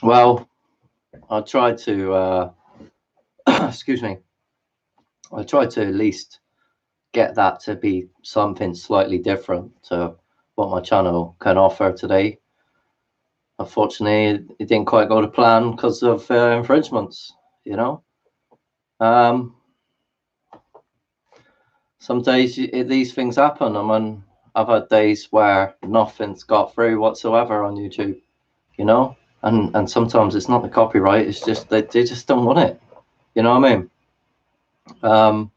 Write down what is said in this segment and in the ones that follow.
Well, I tried to, excuse me, I tried to at least get that to be something slightly different to what my channel can offer today. Unfortunately, it didn't quite go to plan because of infringements, you know. Some days these things happen. I mean, I've had days where nothing's got through whatsoever on YouTube, you know, and sometimes it's not the copyright, it's just they just don't want it, you know what I mean?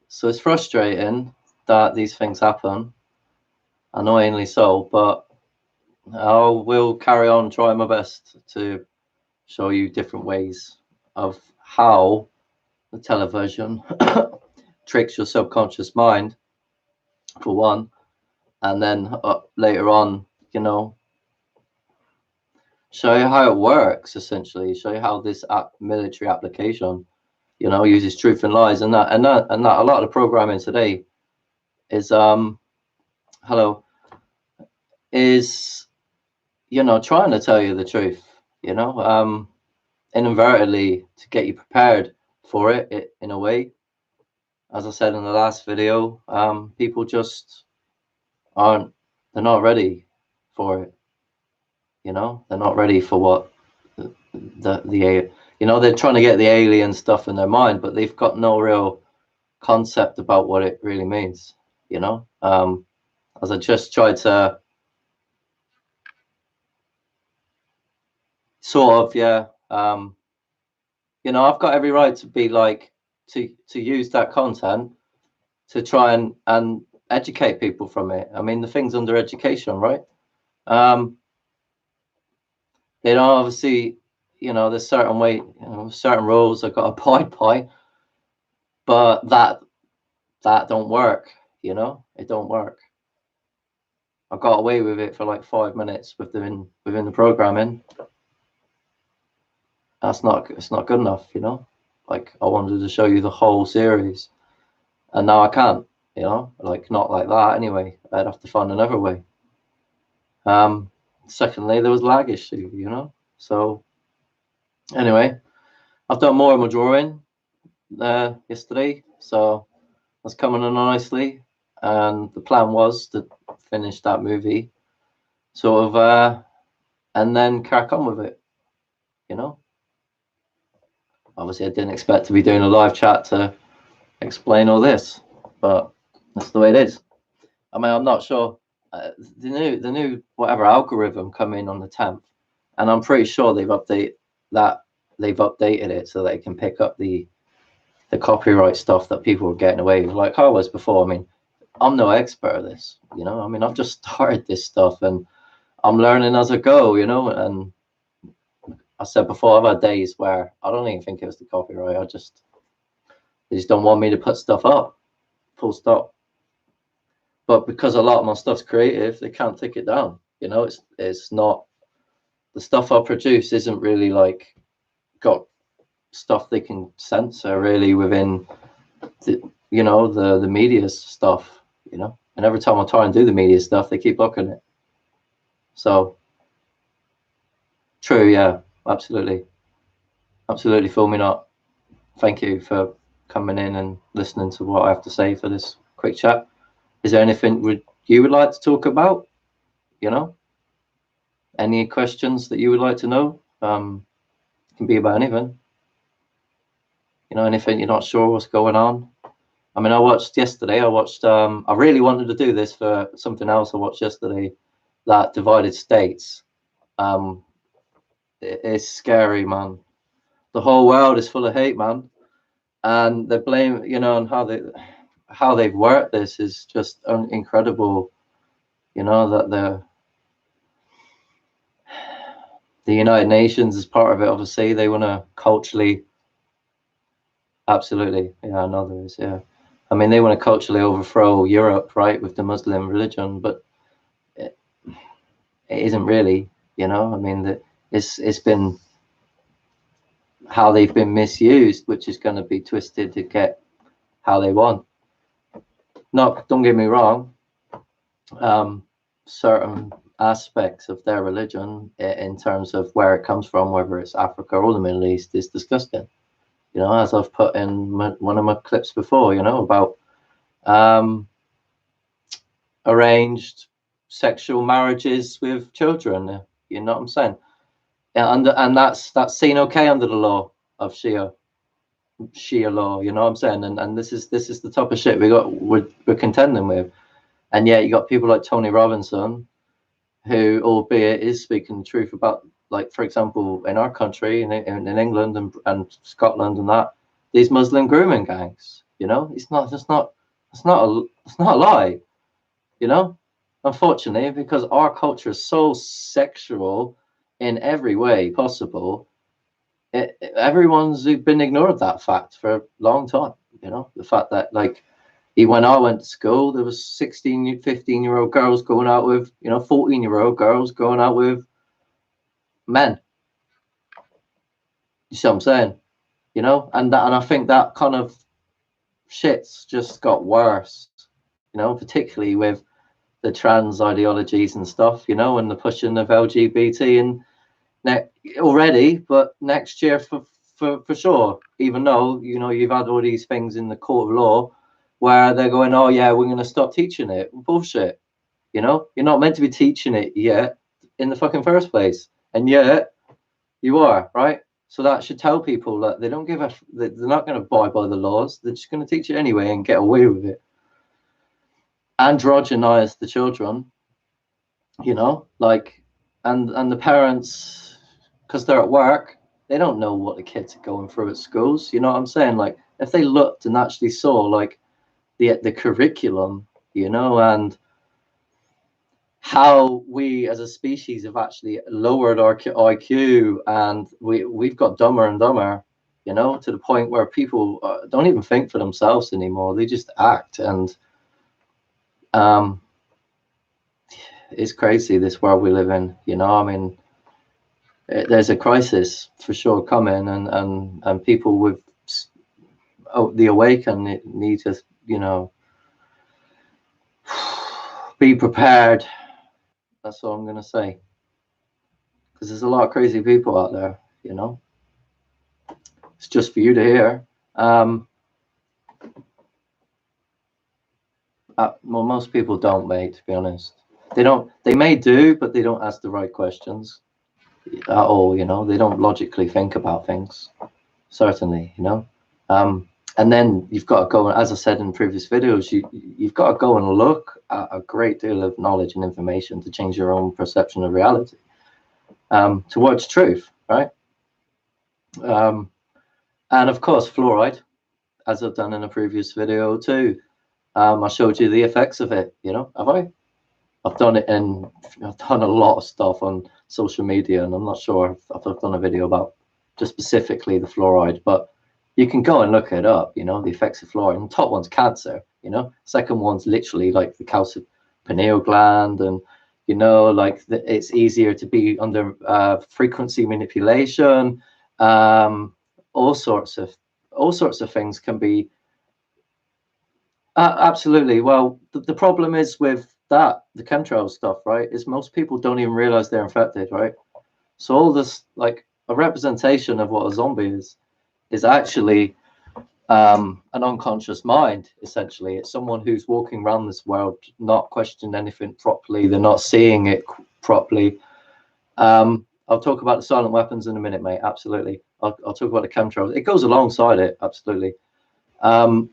So it's frustrating that these things happen, annoyingly so, but I will carry on trying my best to show you different ways of how the television tricks your subconscious mind, for one, and then later on, you know, show you how it works, essentially, show you how this military application, you know, uses truth and lies, and that a lot of the programming today is hello, is, you know, trying to tell you the truth, you know, inadvertently to get you prepared for it in a way. As I said in the last video, people just aren't, they're not ready for it, you know, they're not ready for what the you know, they're trying to get the alien stuff in their mind, but they've got no real concept about what it really means, you know. As I just tried to sort of, yeah, you know, I've got every right to be like, to use that content to try and educate people from it. I mean, the thing's under education, right? You know, obviously, you know, there's certain way, you know, certain rules I've got to abide by, but that don't work, you know, it don't work. I got away with it for like 5 minutes within the programming. It's not good enough, you know. Like, I wanted to show you the whole series, and now I can't, you know, like, not like that anyway. I'd have to find another way. Secondly, there was lag issue, you know. So anyway, I've done more of my drawing yesterday, so that's coming in nicely, and the plan was to finish that movie sort of and then crack on with it, you know. Obviously I didn't expect to be doing a live chat to explain all this, but that's the way it is. I mean, I'm not sure, the new whatever algorithm come in on the 10th, and I'm pretty sure they've updated it so they can pick up the copyright stuff that people were getting away with, like I was before. I mean, I'm no expert at this, you know. I mean, I've just started this stuff and I'm learning as I go, you know. And I said before, I've had days where I don't even think it was the copyright. They just don't want me to put stuff up, full stop. But because a lot of my stuff's creative, they can't take it down, you know. It's not, the stuff I produce isn't really like got stuff they can censor really within the, you know, the media stuff, you know. And every time I try and do the media stuff, they keep blocking it. So true, yeah, absolutely, fool me not. Thank you for coming in and listening to what I have to say for this quick chat. Is there anything you would like to talk about, you know? Any questions that you would like to know? It can be about anything, you know, anything you're not sure what's going on. I mean, I watched I really wanted to do this for something else I watched yesterday, that Divided States. It's scary, man. The whole world is full of hate, man, and they blame, you know, and how they've worked this is just incredible. You know, that the United Nations is part of it. Obviously, they want to culturally, absolutely, yeah, I know there is, yeah. I mean, they want to culturally overthrow Europe, right, with the Muslim religion, but it isn't really, you know. I mean, it's been how they've been misused, which is going to be twisted to get how they want. Not, don't get me wrong, certain aspects of their religion in terms of where it comes from, whether it's Africa or the Middle East, is disgusting. You know, as I've put in one of my clips before, you know, about arranged sexual marriages with children. You know what I'm saying? And that's seen okay under the law of Shia law. You know what I'm saying? And this is the type of shit we're contending with. And yet you got people like Tony Robinson, who, albeit, is speaking the truth about, like, for example, in our country, in England and Scotland and that, these Muslim grooming gangs. You know, it's not a lie. You know, unfortunately, because our culture is so sexual in every way possible, everyone's been ignored that fact for a long time. You know, the fact that, like, when I went to school, there was 16, 15-year-old girls going out with, you know, 14-year-old girls going out with men. You see what I'm saying? You know, and I think that kind of shit's just got worse. You know, particularly with the trans ideologies and stuff. You know, and the pushing of LGBT and already, but next year for sure. Even though, you know, you've had all these things in the court of law where they're going, oh yeah, we're going to stop teaching it. Bullshit. You know, you're not meant to be teaching it yet in the fucking first place, and yet you are, right? So that should tell people that they don't give a, they're not going to abide by the laws. They're just going to teach it anyway and get away with it. Androgynize the children, you know, like, and the parents, because they're at work, they don't know what the kids are going through at schools. You know what I'm saying? Like, if they looked and actually saw, like, the curriculum, you know, and how we as a species have actually lowered our IQ, and we've got dumber and dumber, you know, to the point where people don't even think for themselves anymore. They just act. And it's crazy, this world we live in, you know. I mean, there's a crisis for sure coming, and people with the awaken need to, you know, be prepared. That's all I'm gonna say, because there's a lot of crazy people out there, you know. It's just for you to hear. Well, most people don't, mate, to be honest. They don't. They may do, but they don't ask the right questions at all, you know. They don't logically think about things, certainly, you know. And then you've got to go, as I said in previous videos, you've got to go and look at a great deal of knowledge and information to change your own perception of reality, towards truth, right? And of course, fluoride, as I've done in a previous video too. I showed you the effects of it, you know, have I? I've done it, and I've done a lot of stuff on social media, and I'm not sure if I've done a video about just specifically the fluoride, but you can go and look it up, you know, the effects of fluoride. And the top one's cancer, you know, second one's literally like the calcium pineal gland, and, you know, like it's easier to be under frequency manipulation. All sorts of things can be absolutely. Well, the problem is with that, the chemtrail stuff, right, is most people don't even realize they're infected, right? So all this, like, a representation of what a zombie is actually an unconscious mind, essentially. It's someone who's walking around this world not questioning anything properly. They're not seeing it properly. I'll talk about the silent weapons in a minute, mate. Absolutely. I'll talk about the chemtrails. It goes alongside it, absolutely. But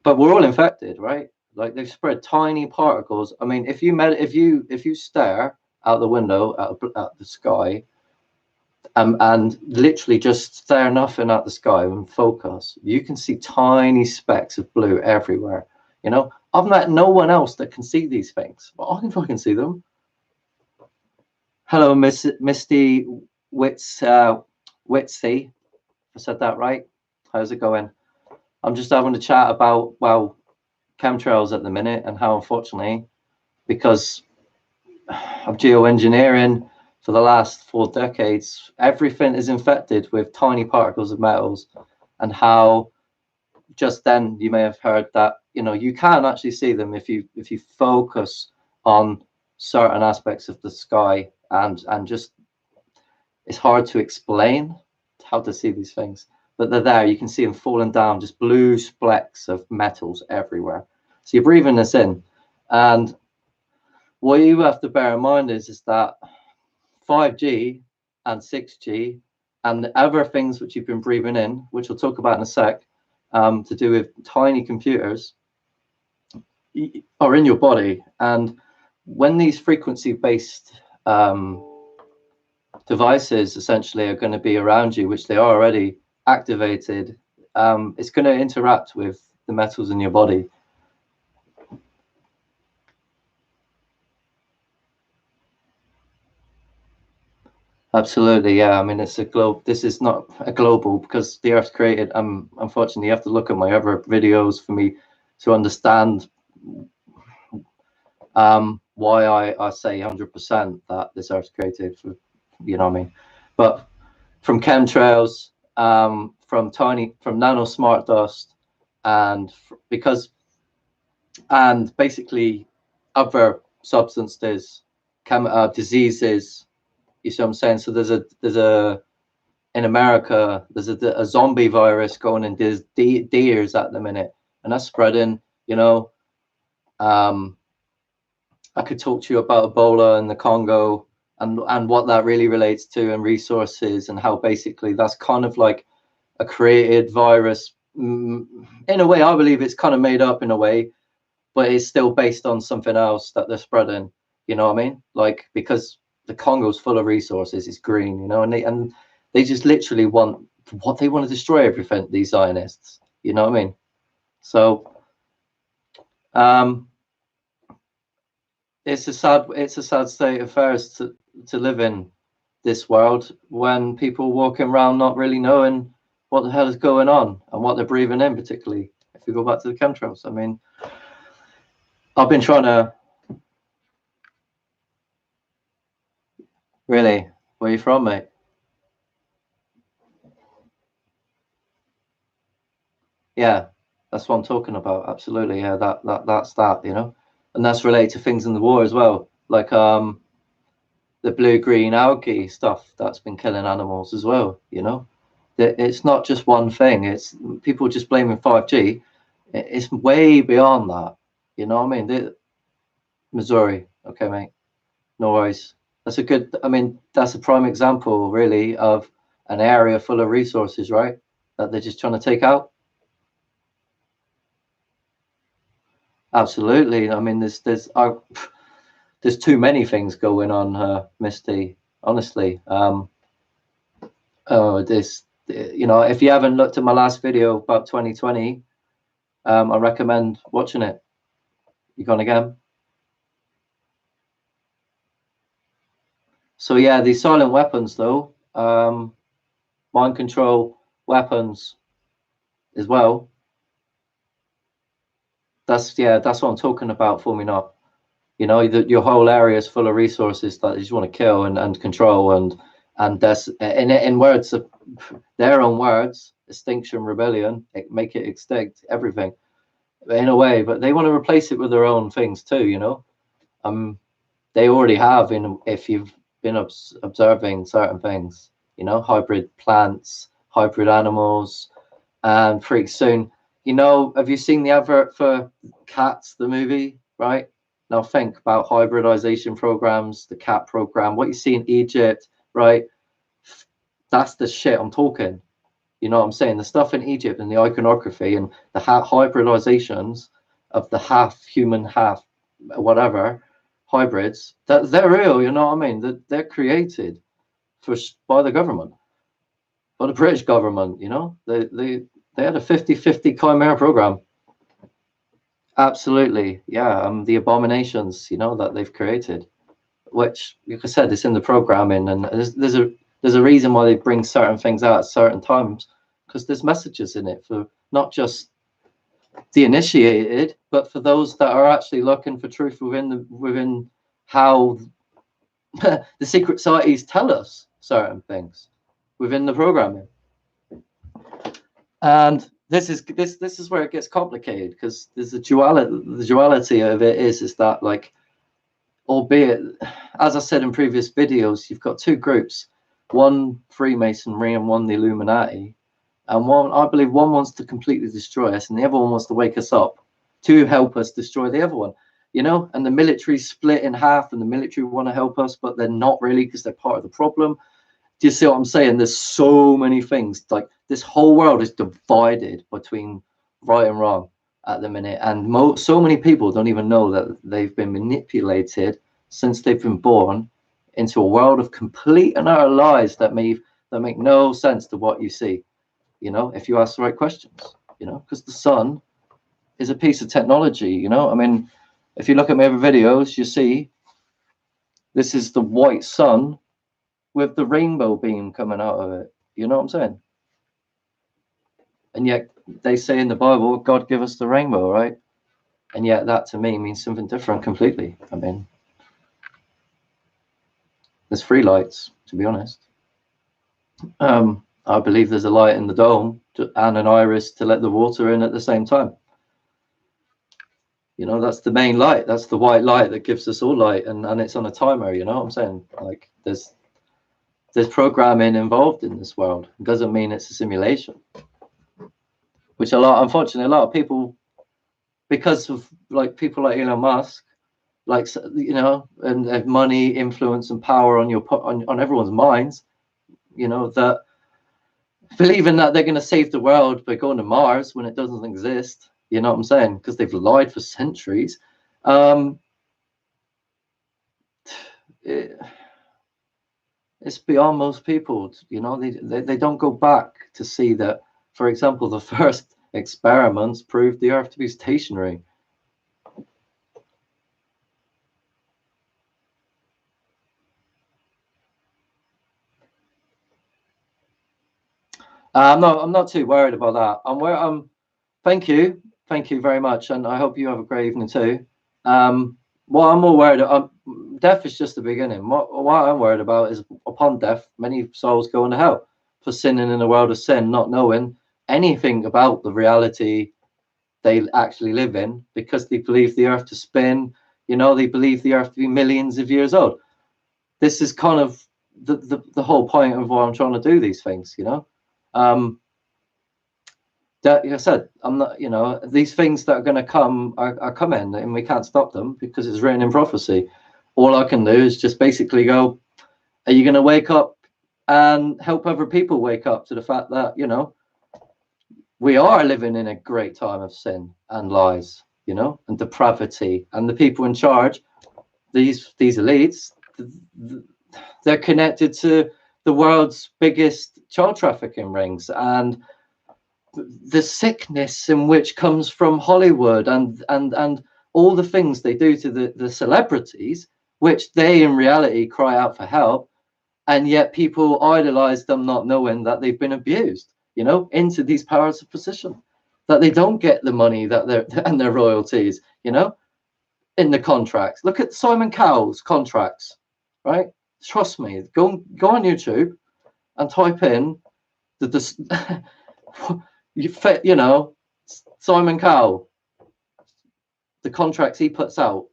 we're all infected, right? Like, they've spread tiny particles. I mean, if you stare out the window at the sky, and literally just stare nothing at the sky and focus, you can see tiny specks of blue everywhere. You know, I've met no one else that can see these things, but I can fucking see them. Hello, Misty Witsy. I said that right? How's it going? I'm just having a chat about, well, chemtrails at the minute, and how, unfortunately, because of geoengineering for the last 4 decades, everything is infected with tiny particles of metals. And how just then you may have heard that, you know, you can actually see them if you focus on certain aspects of the sky, and just it's hard to explain how to see these things, but they're there. You can see them falling down, just blue splecks of metals everywhere. So you're breathing this in, and what you have to bear in mind is that 5G and 6G and the other things which you've been breathing in, which we'll talk about in a sec, to do with tiny computers, are in your body. And when these frequency-based devices essentially are going to be around you, which they are already activated, it's going to interact with the metals in your body. Absolutely, yeah. I mean, it's a globe. This is not a global, because the Earth's created. Unfortunately, you have to look at my other videos for me to understand why I say 100% that this Earth's created. For, you know what I mean? But from chemtrails, from nano smart dust, and basically other substances, diseases. You see what I'm saying? So there's a in America, there's a zombie virus going in deers at the minute, and that's spreading. You know, I could talk to you about Ebola in the Congo, and what that really relates to, and resources, and how basically that's kind of like a created virus. In a way, I believe it's kind of made up in a way, but it's still based on something else that they're spreading. You know what I mean? Like, because the Congo's full of resources, it's green, you know, and they just literally want to destroy everything, these Zionists. You know what I mean? So it's a sad state of affairs to live in this world, when people walking around not really knowing what the hell is going on and what they're breathing in, particularly if we go back to the chemtrails. I mean, I've been trying to. Really? Where are you from, mate? Yeah, that's what I'm talking about. Absolutely. Yeah, that's that, you know. And that's related to things in the war as well. Like the blue-green algae stuff that's been killing animals as well, you know. It's not just one thing. It's people just blaming 5G. It's way beyond that. You know what I mean? Missouri. Okay, mate. No worries. That's a good, I mean, that's a prime example, really, of an area full of resources, right? That they're just trying to take out. Absolutely. I mean, there's too many things going on, Misty. Honestly, this, you know, if you haven't looked at my last video about 2020, I recommend watching it. You gone again? So yeah, these silent weapons, though, mind control weapons as well. That's what I'm talking about. For me, not. You know, that your whole area is full of resources that you just want to kill and control, and that's in words of their own words, extinction rebellion, make it extinct everything in a way, but they want to replace it with their own things too, you know. They already have, in if you've been observing certain things, you know, hybrid plants, hybrid animals, and pretty soon, you know, have you seen the advert for Cats, the movie, right? Now think about hybridization programs, the cat program, what you see in Egypt, right? That's the shit I'm talking. You know what I'm saying? The stuff in Egypt and the iconography and the hybridizations of the half human, half whatever hybrids, that they're real. You know what I mean? That they're created by the government, by the British government. You know, they had a 50-50 chimera program. Absolutely, yeah. The abominations, you know, that they've created, which, like I said, it's in the programming, and there's a reason why they bring certain things out at certain times, because there's messages in it for not just the initiated, but for those that are actually looking for truth within how the secret societies tell us certain things within the programming. And this is where it gets complicated, because there's the duality of it is that, like, albeit, as I said in previous videos, you've got two groups, one Freemasonry and one the Illuminati, and one, I believe one wants to completely destroy us and the other one wants to wake us up to help us destroy the other one, you know. And the military split in half, and the military want to help us, but they're not really, because they're part of the problem. Do you see what I'm saying? There's so many things, like this whole world is divided between right and wrong at the minute, and so many people don't even know that they've been manipulated since they've been born into a world of complete and utter lies that make no sense to what you see, you know, if you ask the right questions, you know, because the sun is a piece of technology, you know. I mean, if you look at my other videos, you see this is the white sun with the rainbow beam coming out of it, you know what I'm saying? And yet they say in the Bible, God give us the rainbow, right? And yet that to me means something different completely. I mean, there's three lights, to be honest. I believe there's a light in the dome and an iris to let the water in at the same time. You know, that's the main light. That's the white light that gives us all light, and it's on a timer, you know what I'm saying? Like there's programming involved in this world. It doesn't mean it's a simulation. Which unfortunately, a lot of people, because of like people like Elon Musk, like, you know, and have money, influence, and power on on everyone's minds, you know, that believing that they're going to save the world by going to Mars when it doesn't exist. You know what I'm saying? Because they've lied for centuries. It's beyond most people. You know, they don't go back to see that. For example, the first experiments proved the Earth to be stationary. I'm not too worried about that. Thank you very much, and I hope you have a great evening too. What I'm more worried about, death is just the beginning. What I'm worried about is upon death, many souls go into hell for sinning in a world of sin, not knowing anything about the reality they actually live in, because they believe the earth to spin. You know, they believe the earth to be millions of years old. This is kind of the whole point of why I'm trying to do these things, you know. That, like I said, I'm not, you know, these things that are going to come are coming, and we can't stop them because it's written in prophecy. All I can do is just basically go, are you going to wake up and help other people wake up to the fact that, you know, we are living in a great time of sin and lies, you know, and depravity, and the people in charge, these elites, they're connected to the world's biggest child trafficking rings, and the sickness in which comes from Hollywood, and all the things they do to the celebrities, which they in reality cry out for help, and yet people idolize them, not knowing that they've been abused, you know, into these powers of position, that they don't get the money that they're and their royalties, you know, in the contracts. Look at Simon Cowell's contracts, right? Trust me, go on YouTube and type in the you know, Simon Cowell, the contracts he puts out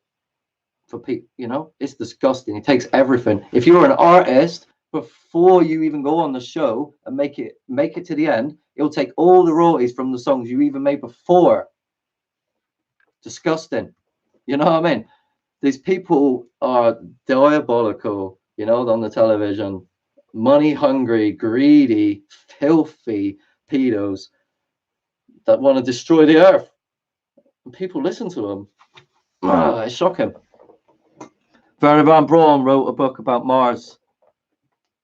for people, you know, it's disgusting. He takes everything. If you're an artist, before you even go on the show and make it to the end, he'll take all the royalties from the songs you even made before. Disgusting. You know what I mean? These people are diabolical, you know, on the television. Money hungry, greedy, filthy pedos that want to destroy the earth. And people listen to them. It's shocking. Werner von Braun wrote a book about Mars.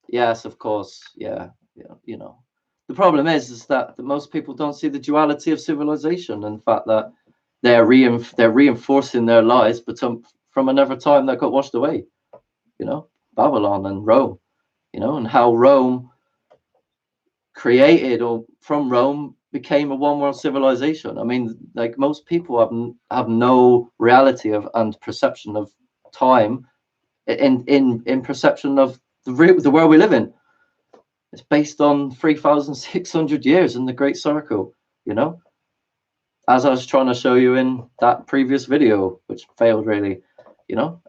Yes, of course. Yeah, you know. The problem is that most people don't see the duality of civilization, and the fact that they're reinforcing their lies, but from another time that got washed away. You know, Babylon and Rome. You know, and how Rome created, or from Rome became a one world civilization. I mean, like, most people have no reality of and perception of time in perception of the world we live in. It's based on 3,600 years in the Great Circle, you know, as I was trying to show you in that previous video, which failed really, you know.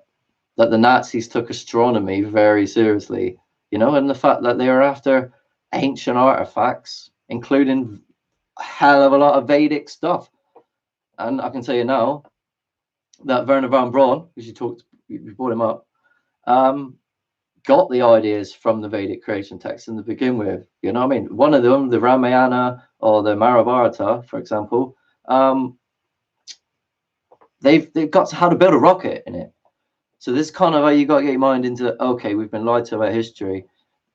that the Nazis took astronomy very seriously, you know, and the fact that they were after ancient artifacts, including a hell of a lot of Vedic stuff. And I can tell you now that Werner von Braun, because you brought him up, got the ideas from the Vedic creation texts to begin with. You know what I mean? One of them, the Ramayana or the Mahabharata, for example, they've got how to build a rocket in it. So this kind of how you got to get your mind into, okay, we've been lied to about history.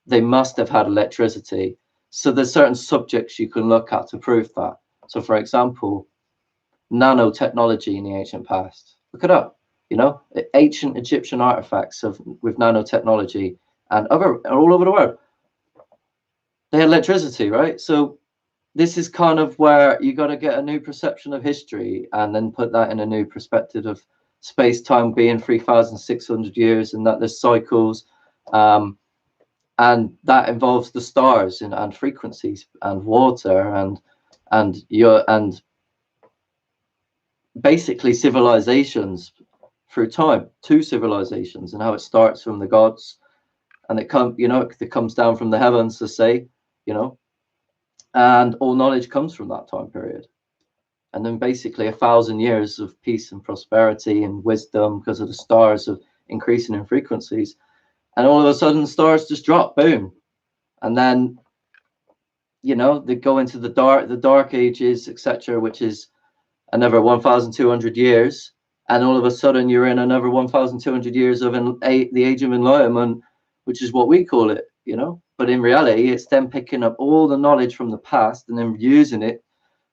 They must have had electricity. So there's certain subjects you can look at to prove that. So for example, nanotechnology in the ancient past. Look it up. You know, ancient Egyptian artifacts with nanotechnology and all over the world. They had electricity, right? So this is kind of where you got to get a new perception of history and then put that in a new perspective of space-time being 3,600 years and that there's cycles, and that involves the stars and frequencies and water and basically civilizations through time, two civilizations, and how it starts from the gods and it comes down from the heavens to say, you know, and all knowledge comes from that time period. And then basically 1,000 years of peace and prosperity and wisdom because of the stars of increasing in frequencies. And all of a sudden stars just drop, boom. And then, you know, they go into the dark ages, etc., which is another 1,200 years. And all of a sudden you're in another 1,200 years of the age of enlightenment, which is what we call it, you know. But in reality, it's them picking up all the knowledge from the past and then using it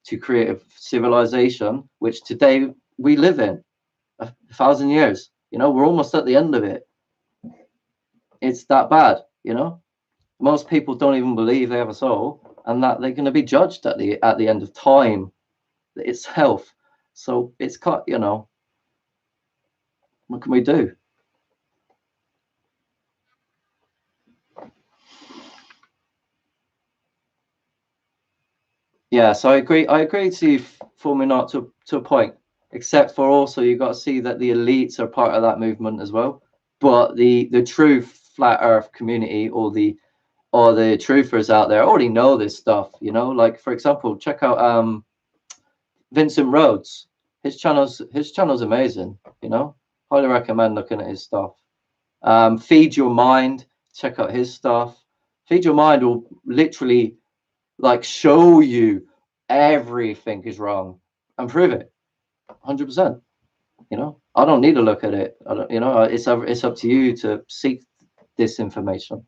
to create a civilization, which today we live in 1,000 years. You know, we're almost at the end of it. It's that bad, you know. Most people don't even believe they have a soul and that they're going to be judged at the end of time itself. So it's cut, you know, what can we do? Yeah, so I agree to you forming not to a point, except for also you got to see that the elites are part of that movement as well. But the true flat earth community or the truthers out there already know this stuff, you know. Like for example, check out Vincent Rhodes. His channel's amazing, you know. Highly recommend looking at his stuff. Feed Your Mind, check out his stuff. Feed Your Mind will literally like show you everything is wrong and prove it 100%. You know, I don't need to look at it. I don't, you know, it's up to you to seek this information.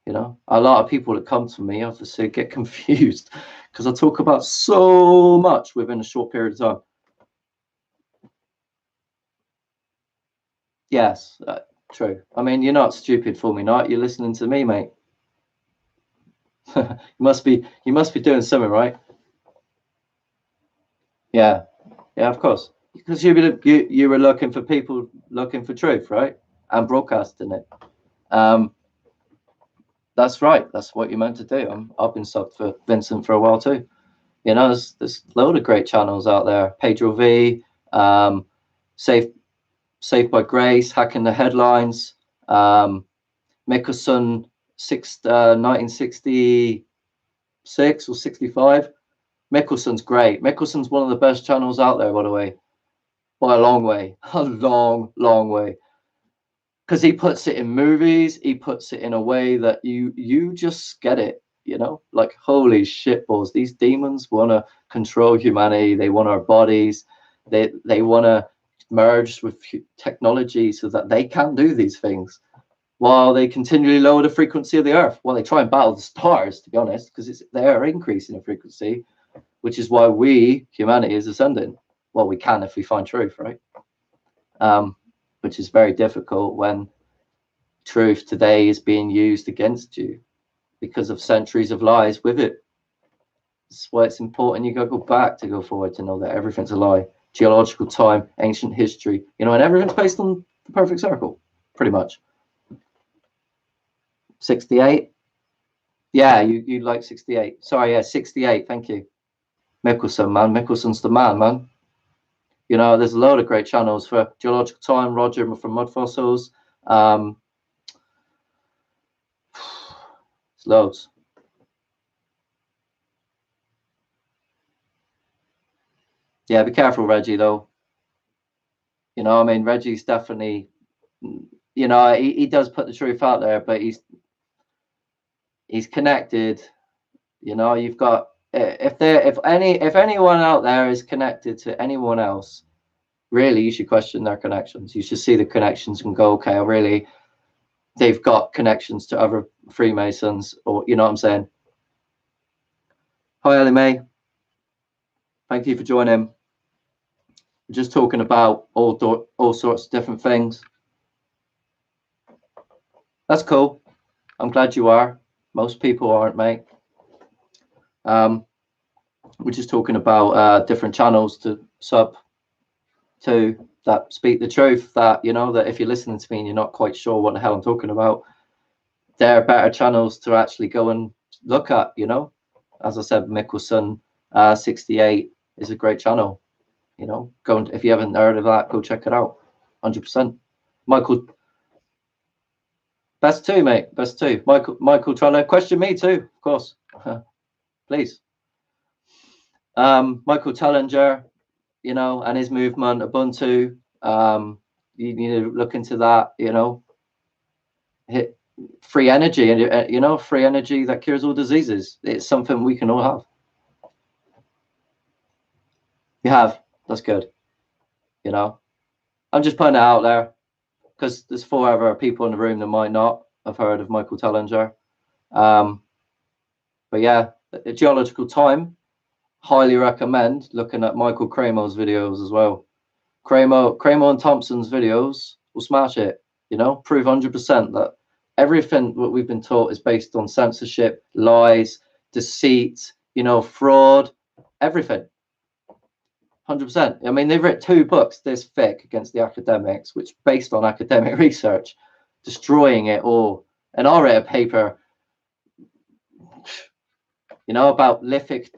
You know, a lot of people that come to me obviously get confused because I talk about so much within a short period of time. Yes, true. I mean, you're not stupid for me, not. You're listening to me, mate. You must be doing something right. Yeah, yeah, of course. Because you were looking for people looking for truth, right? And broadcasting it. Um, that's right. That's what you're meant to do. I've been subbed for Vincent for a while too. You know, there's a load of great channels out there. Pedro V, Safe Saved by Grace, Hacking the Headlines, Mickelson 1966 or 65. Mickelson's great. Mickelson's one of the best channels out there, by the way, by a long way, a long, long way. Because he puts it in movies, he puts it in a way that you just get it, you know, like holy shit balls. These demons want to control humanity. They want our bodies. They want to merge with technology so that they can do these things while they continually lower the frequency of the earth. While they try and battle the stars, to be honest, because they're increasing in frequency, which is why we, humanity, is ascending. Well, we can if we find truth, right? Which is very difficult when truth today is being used against you because of centuries of lies with it. That's why it's important you go back to go forward to know that everything's a lie. Geological time, ancient history, you know, and everything's based on the perfect circle, pretty much. 68. Yeah, you like 68. Sorry, yeah, 68. Thank you. Mickelson, man. Mickelson's the man, man. You know, there's a load of great channels for geological time. Roger from Mud Fossils. There's loads. Yeah, be careful, Reggie, though. You know, I mean, Reggie's definitely, you know, he does put the truth out there, but he's connected. You know, you've got if anyone out there is connected to anyone else, really, you should question their connections. You should see the connections and go, okay, really, they've got connections to other Freemasons, or you know what I'm saying. Hi, Ellie Mae. Thank you for joining. We're just talking about all sorts of different things. That's cool. I'm glad you are. Most people aren't, mate. We're just talking about different channels to sub to that speak the truth. That, you know, that if you're listening to me and you're not quite sure what the hell I'm talking about, there are better channels to actually go and look at. You know, as I said, Mickelson 68 is a great channel. You know, go and, if you haven't heard of that, go check it out. 100%. Michael, best two, mate. Best two. Michael trying to question me too, of course. Please. Michael Tellinger, you know, and his movement, Ubuntu. You need to look into that, you know. Hit free energy, and you know, free energy that cures all diseases. It's something we can all have. You have. That's good. You know, I'm just putting it out there because there's 4 other people in the room that might not have heard of Michael Tellinger. But yeah, geological time. Highly recommend looking at Michael Cramo's videos as well. Cramo and Thompson's videos will smash it. You know, prove 100% that everything that we've been taught is based on censorship, lies, deceit, you know, fraud, everything. 100%. I mean, they've written 2 books this thick against the academics, which based on academic research, destroying it all. And I read a paper, you know, about lithic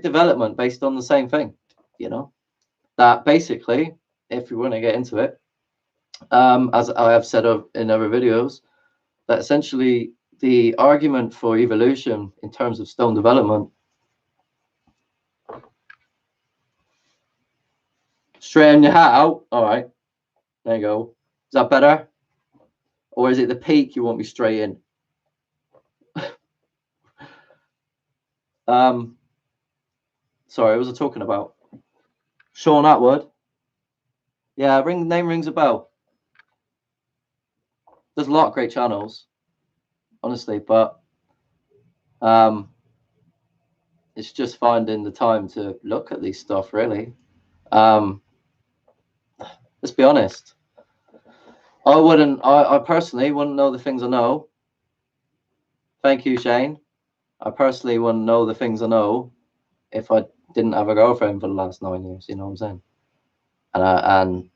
development based on the same thing. You know, that basically, if you want to get into it, as I have said in other videos, that essentially the argument for evolution in terms of stone development, straighten your hat out. All right, there you go. Is that better? Or is it the peak you want me straight in? Sorry, what was I talking about? Sean Atwood. Yeah, name rings a bell. There's a lot of great channels, honestly, but it's just finding the time to look at these stuff, really. Let's be honest. I personally wouldn't know the things I know. Thank you, Shane. I personally wouldn't know the things I know if I didn't have a girlfriend for the last 9 years, you know what I'm saying? And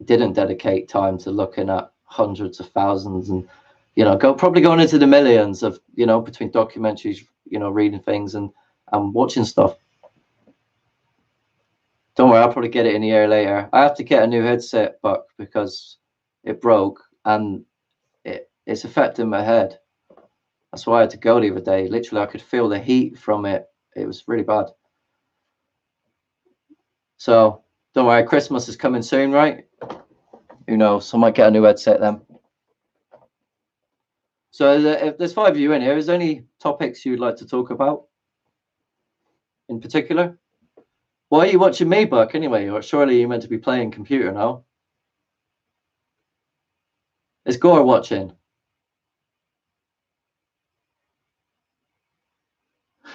didn't dedicate time to looking at hundreds of thousands and, you know, probably going into the millions of, you know, between documentaries, you know, reading things and watching stuff. Don't worry, I'll probably get it in a year later. I have to get a new headset, Buck, because it broke and it's affecting my head. That's why I had to go the other day. Literally, I could feel the heat from it. It was really bad. So don't worry, Christmas is coming soon, right? Who knows? I might get a new headset then. So if there's 5 of you in here, is there any topics you'd like to talk about in particular? Why are you watching me, Buck, anyway? Or surely you're meant to be playing computer now. Is Gore watching?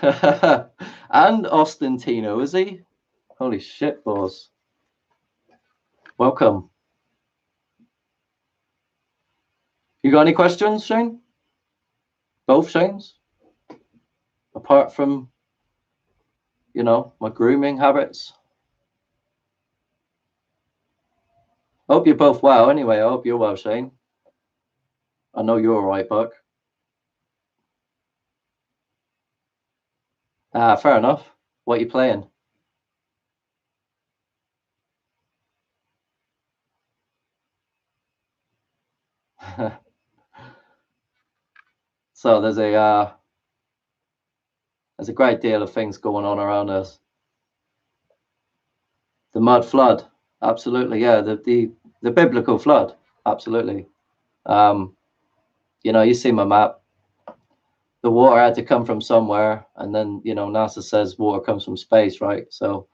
And Austin Tino, is he? Holy shit, boss. Welcome. You got any questions, Shane? Both Shanes? Apart from, you know, my grooming habits? I hope you're both well. Anyway, I hope you're well, Shane. I know you're all right, Buck. Ah, fair enough. What are you playing? So there's a great deal of things going on around us. The mud flood, absolutely, yeah. The biblical flood, absolutely. You know, you see my map. The water had to come from somewhere, and then, you know, NASA says water comes from space, right? So,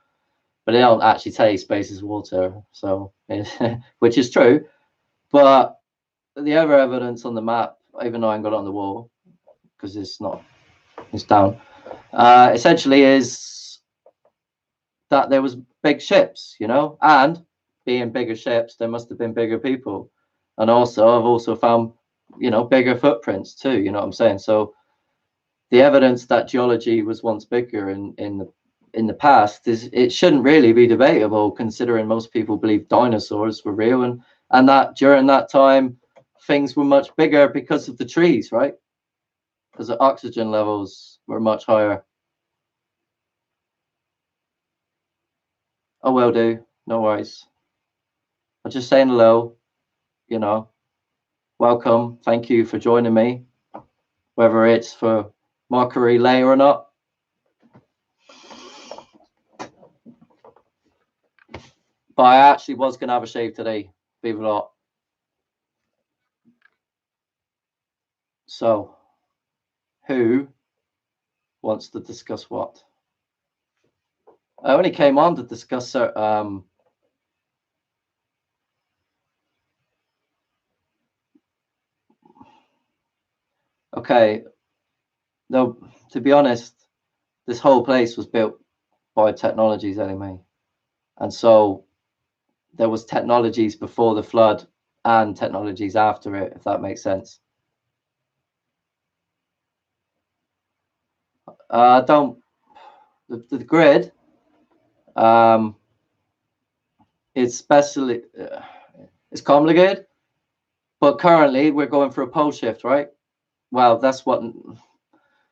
but they don't actually tell you space is water, so which is true. But the other evidence on the map, even though I ain't got it on the wall because it's not, it's down. Essentially, is that there was big ships, you know, and being bigger ships, there must have been bigger people, and also I've also found, you know, bigger footprints too. You know what I'm saying? So the evidence that geology was once bigger in the past is, it shouldn't really be debatable, considering most people believe dinosaurs were real, and that during that time things were much bigger because of the trees, right? Because the oxygen levels were much higher. Oh, will do. No worries. I'm just saying hello, you know. Welcome. Thank you for joining me, whether it's for mockery later or not. But I actually was going to have a shave today, believe it or not. So, who wants to discuss what? I only came on to discuss okay, no, to be honest, this whole place was built by technologies anyway. And so there was technologies before the flood and technologies after it, if that makes sense. Don't the grid is especially it's complicated, but currently we're going through a pole shift, right? Well, that's what,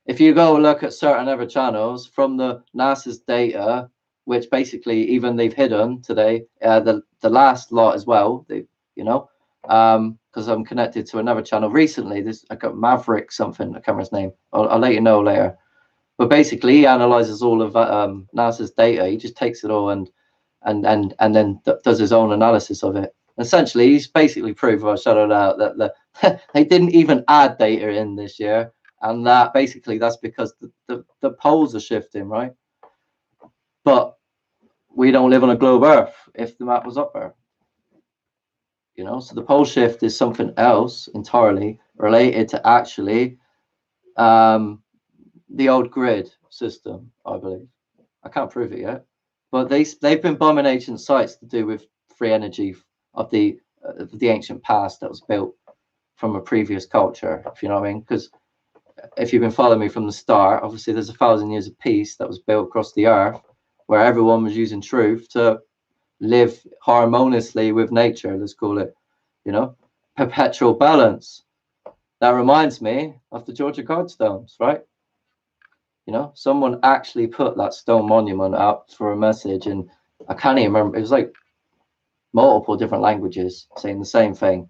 if you go look at certain other channels from the NASA's data, which basically even they've hidden today, the last lot as well, they, you know, because I'm connected to another channel recently. This, I got Maverick something, I can't remember his name. I'll let you know later. But basically, he analyzes all of NASA's data. He just takes it all and then does his own analysis of it. Essentially, he's basically proved, I shut it out, that they didn't even add data in this year, and that basically that's because the poles are shifting, right? But we don't live on a globe Earth. If the map was up there, you know, so the pole shift is something else entirely related to actually the old grid system, I believe. I can't prove it yet, but they've been bombing ancient sites to do with free energy of the ancient past that was built from a previous culture, if you know what I mean. Because if you've been following me from the start, obviously there's 1,000 years of peace that was built across the earth, where everyone was using truth to live harmoniously with nature. Let's call it, you know, perpetual balance. That reminds me of the Georgia Guidestones, right? You know, someone actually put that stone monument up for a message, and I can't even remember. It was like multiple different languages saying the same thing.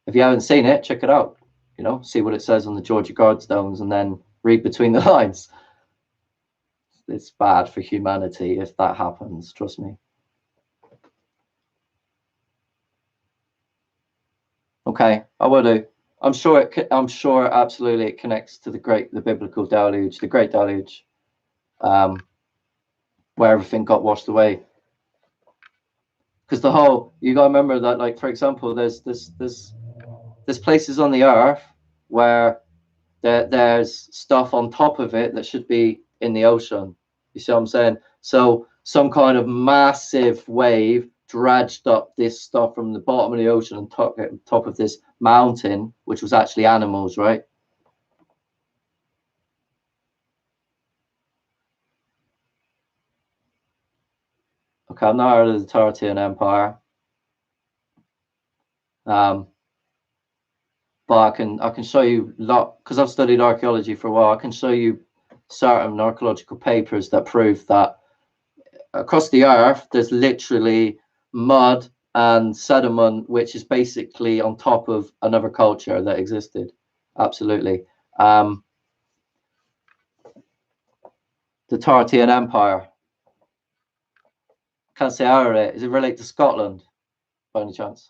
If you haven't seen it, check it out. You know, see what it says on the Georgia Guidestones, and then read between the lines. It's bad for humanity if that happens. Trust me. Okay, I will do. I'm sure absolutely it connects to the biblical deluge, the great deluge, where everything got washed away. Because the whole, you gotta remember that, like, for example, there's places on the earth where there's stuff on top of it that should be in the ocean. You see what I'm saying? So some kind of massive wave dredged up this stuff from the bottom of the ocean and top of this mountain, which was actually animals, right? Okay, I've not heard of the Tartarian Empire. But I can show you a lot, because I've studied archaeology for a while. I can show you certain archaeological papers that prove that across the earth there's literally mud and sediment, which is basically on top of another culture that existed. Absolutely. The Tartarian Empire. Can't say out of it. Does it relate to Scotland by any chance?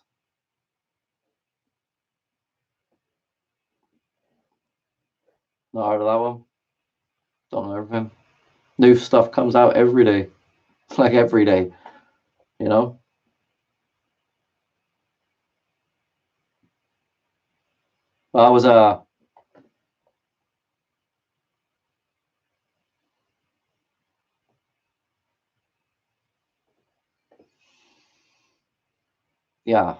Not heard of that one. Don't know everything. New stuff comes out every day, like every day, you know. But I was yeah.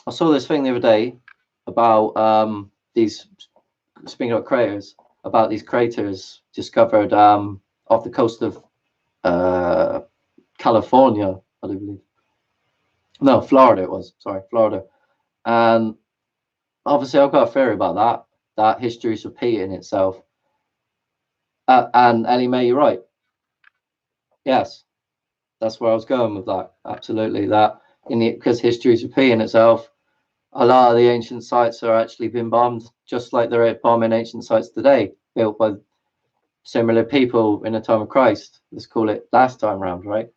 I saw this thing the other day about these, speaking of craters, about these craters discovered off the coast of California, I do believe. No, Florida it was. Sorry, Florida. And obviously, I've got a theory about that. That history is repeating itself. And Ellie Mae, you're right. Yes, that's where I was going with that. Absolutely, that because history is repeating itself. A lot of the ancient sites are actually being bombed, just like they're bombing ancient sites today, built by similar people in the time of Christ. Let's call it last time round, right?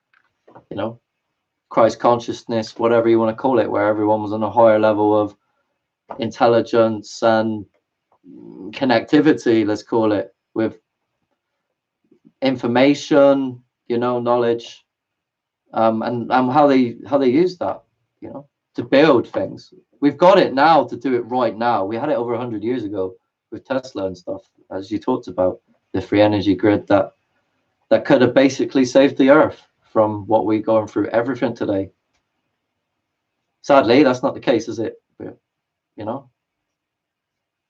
You know, Christ consciousness, whatever you want to call it, where everyone was on a higher level of intelligence and connectivity, let's call it, with information, you know, knowledge, and how they use that, you know, to build things. We've got it now to do it right now. We had it over 100 years ago with Tesla and stuff, as you talked about, the free energy grid that could have basically saved the earth from what we're going through everything today. Sadly, that's not the case, is it? But, you know,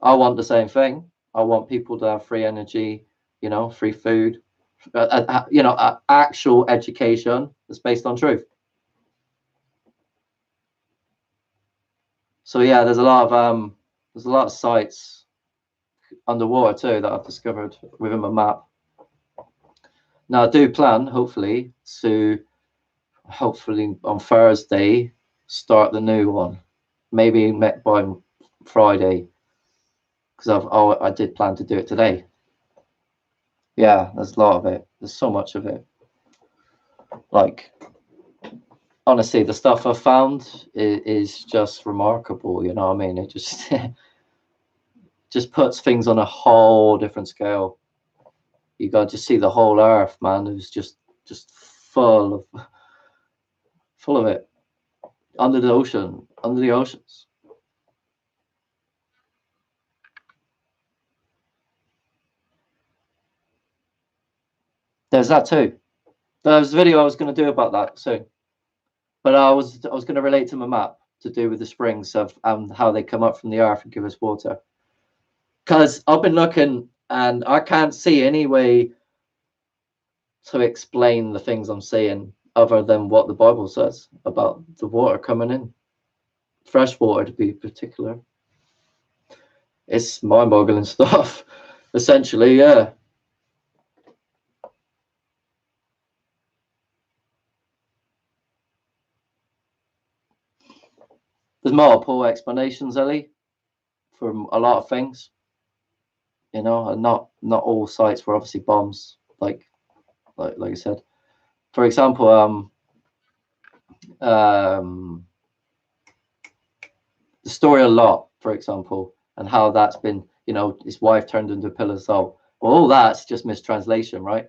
I want the same thing. I want people to have free energy, you know, free food, you know, actual education that's based on truth. So yeah, there's a lot of sites underwater too that I've discovered within my map. Now I do plan, hopefully on Thursday start the new one, maybe by Friday, because I did plan to do it today. Yeah, there's a lot of it. There's so much of it. Like, honestly, the stuff I've found is just remarkable. You know what I mean? It just just puts things on a whole different scale. You got to see the whole earth, man. It was just full of it. Under the ocean, under the oceans. There's that too. There's a video I was going to do about that soon, but I was going to relate to my map to do with the springs of how they come up from the earth and give us water. Because I've been looking and I can't see any way to explain the things I'm seeing other than what the Bible says about the water coming in, fresh water to be particular. It's mind-boggling stuff. Essentially, yeah. There's multiple explanations, Ellie, for a lot of things. You know, and not all sites were obviously bombs, like I said. For example, the story of Lot, for example, and how that's been, you know, his wife turned into a pillar of salt. Well, all that's just mistranslation, right?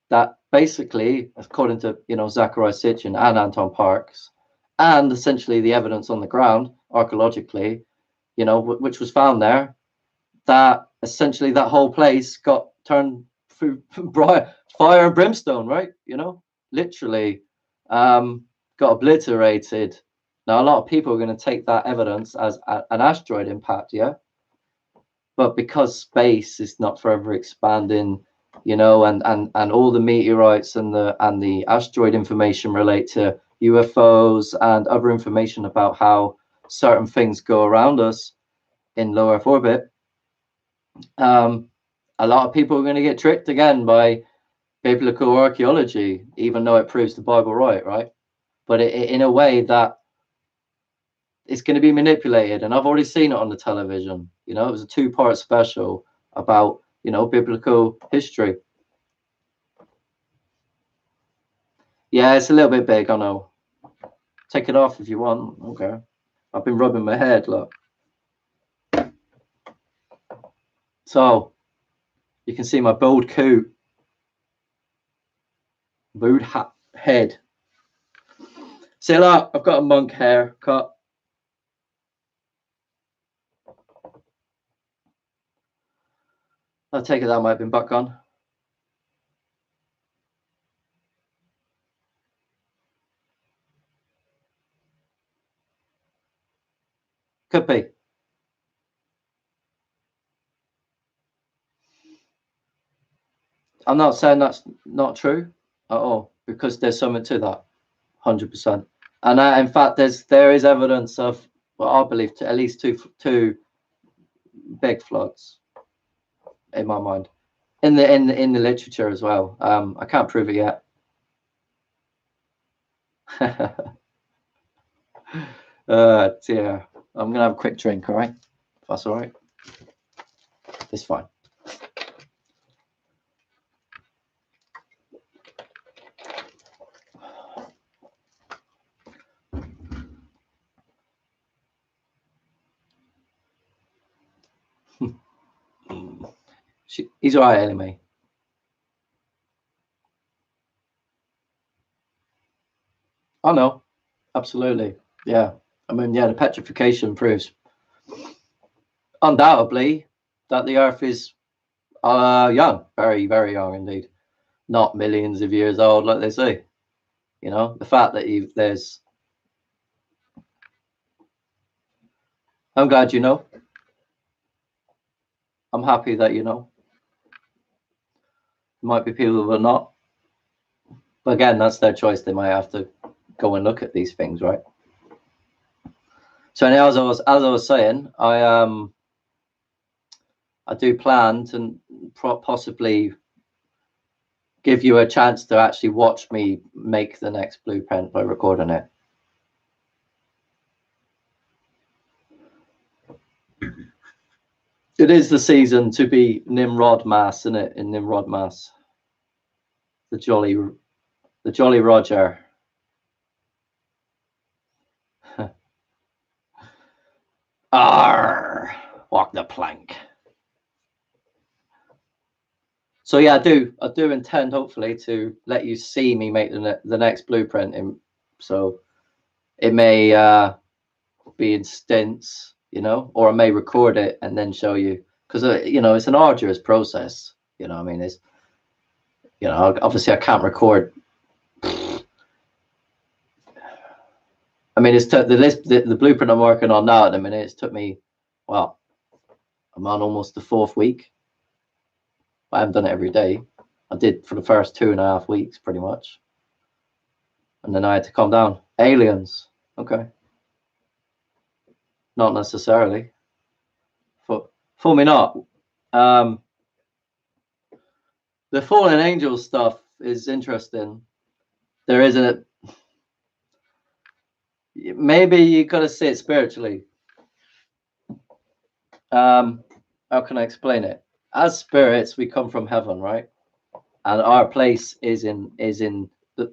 That basically, according to, you know, Zachariah Sitchin and Anton Parks, and essentially the evidence on the ground archaeologically, you know, which was found there, that essentially that whole place got turned through fire and brimstone, right? You know, literally got obliterated. Now, a lot of people are going to take that evidence as an asteroid impact, yeah? But because space is not forever expanding, you know, and all the meteorites and the asteroid information relate to UFOs and other information about how certain things go around us in low Earth orbit, a lot of people are going to get tricked again by biblical archaeology, even though it proves the Bible right, right? but in a way that it's going to be manipulated. And I've already seen it on the television. You know, it was a 2-part special about, you know, biblical history. Yeah, it's a little bit big, I know. Take it off if you want. Okay. I've been rubbing my head, look. So you can see my bald coot. Bald head. See, look, I've got a monk haircut. I take it that might have been back on. Could be. I'm not saying that's not true at all, because there's something to that, 100%. And in fact, there is evidence of, well, I believe, at least two big floods in my mind, in the literature as well. I can't prove it yet. Yeah, I'm gonna have a quick drink, all right? If that's all right. It's fine. He's all right anyway. Oh no, absolutely. Yeah. I mean, yeah, the petrification proves undoubtedly that the Earth is young, very, very young indeed, not millions of years old like they say. You know, the fact that there's. I'm glad you know. I'm happy that you know. There might be people who are not, but again, that's their choice. They might have to go and look at these things, right? So, anyhow, as I was saying, I do plan to possibly give you a chance to actually watch me make the next blueprint by recording it. It is the season to be Nimrod Mass, isn't it? In Nimrod Mass, the Jolly Roger. Arr, walk the plank. So yeah, I do intend, hopefully, to let you see me make the next blueprint. So it may be in stints, you know, or I may record it and then show you, because you know, it's an arduous process. You know, I mean, it's, you know, obviously I can't record. I mean, it's the blueprint I'm working on now at the minute. It's took me, well, I'm on almost the 4th week. I haven't done it every day. I did for the first 2.5 weeks, pretty much, and then I had to calm down. Aliens, okay, not necessarily. For me, not. The fallen angel stuff is interesting. There isn't. Maybe you got to see it spiritually. How can I explain it? As spirits, we come from heaven, right? And our place is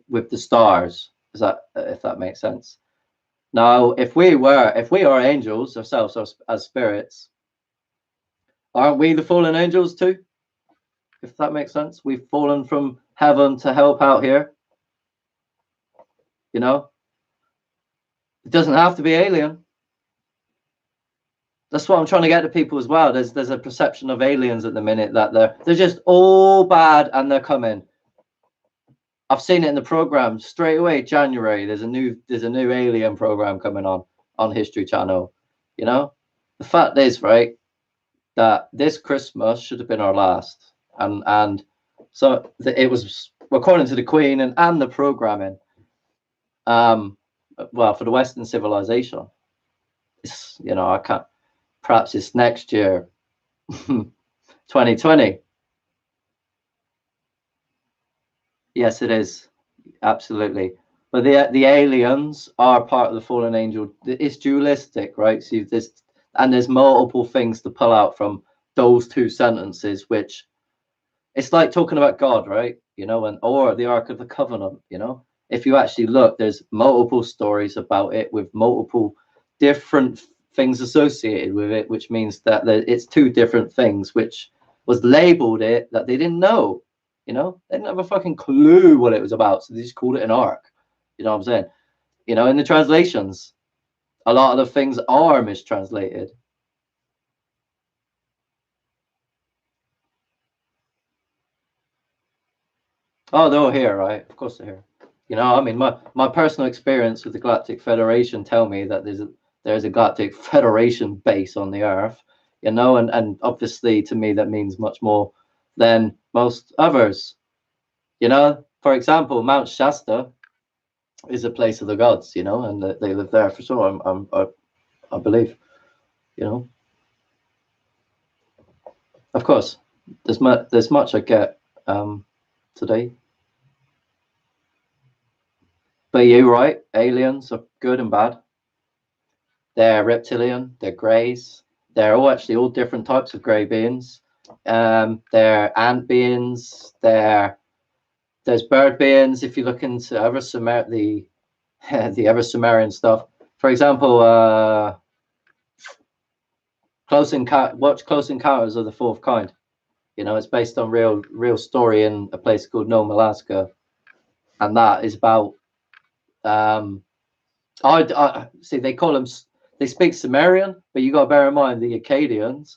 with the stars. Is that, if that makes sense? Now, if we are angels ourselves as spirits, aren't we the fallen angels too? If that makes sense, we've fallen from heaven to help out here. You know, it doesn't have to be alien. That's what I'm trying to get to people as well. There's a perception of aliens at the minute that they're just all bad and they're coming. I've seen it in the program straight away. January, there's a new alien program coming on History Channel. You know, the fact is, right, that this Christmas should have been our last, and so it was, according to the Queen and the programming. Well, for the Western civilization, it's, you know, I can't. Perhaps it's next year, 2020. Yes, it is, absolutely. But the aliens are part of the fallen angel. It's dualistic, right? So there's multiple things to pull out from those two sentences, which it's like talking about God, right? Or the Ark of the Covenant. If you actually look, there's multiple stories about it with multiple different things associated with it, which means that it's two different things, which was labeled it that they didn't know. They didn't have a fucking clue what it was about, so they just called it an ark. You know what I'm saying? In the translations, a lot of the things are mistranslated. Oh, they're all here, right? Of course they're here. I mean, my personal experience with the Galactic Federation tell me that there's a Galactic Federation base on the Earth, and obviously to me that means much more than most others. For example, Mount Shasta is a place of the gods, and they live there for sure. I believe, Of course, there's much I get today. But you're right, aliens are good and bad. They're reptilian, they're greys. They're all different types of grey beings. They're ant beings. There's bird beings. If you look into the other Sumerian stuff, for example, watch Close Encounters of the Fourth Kind. It's based on real story in a place called Nome, Alaska, and that is about. I see. They speak Sumerian, but you got to bear in mind the Akkadians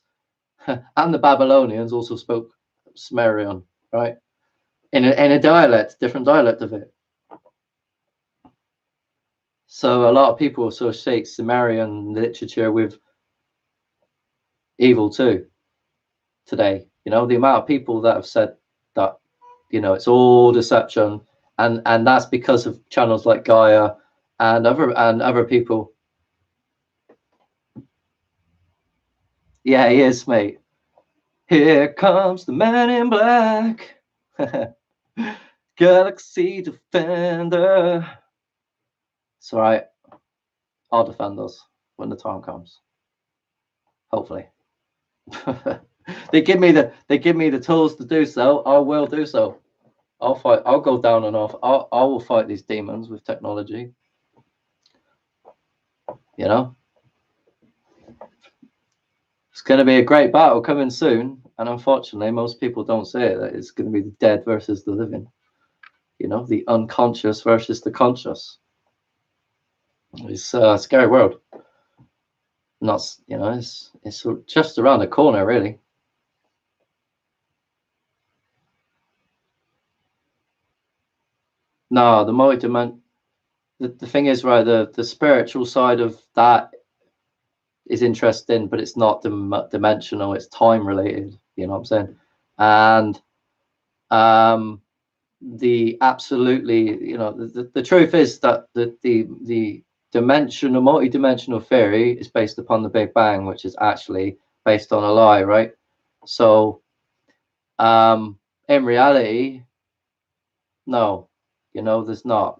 and the Babylonians also spoke Sumerian, right? In a dialect, different dialect of it. So a lot of people associate Sumerian literature with evil too. Today, the amount of people that have said that, it's all deception, and that's because of channels like Gaia and other people. Yeah, he is, mate. Here comes the man in black. Galaxy Defender. It's all right. I'll defend us when the time comes. Hopefully. They give me the tools to do so. I will do so. I'll fight. I'll go down and off. I will fight these demons with technology. It's going to be a great battle coming soon, and unfortunately, most people don't say it. That it's going to be the dead versus the living. The unconscious versus the conscious. It's a scary world. Not, it's just around the corner, really. No, the multi-dimension. The thing is, right, the spiritual side of that is interesting, but it's not dimensional. It's time related. You know what I'm saying? And the truth is that the multi-dimensional theory is based upon the Big Bang, which is actually based on a lie, right? So in reality, no, there's not.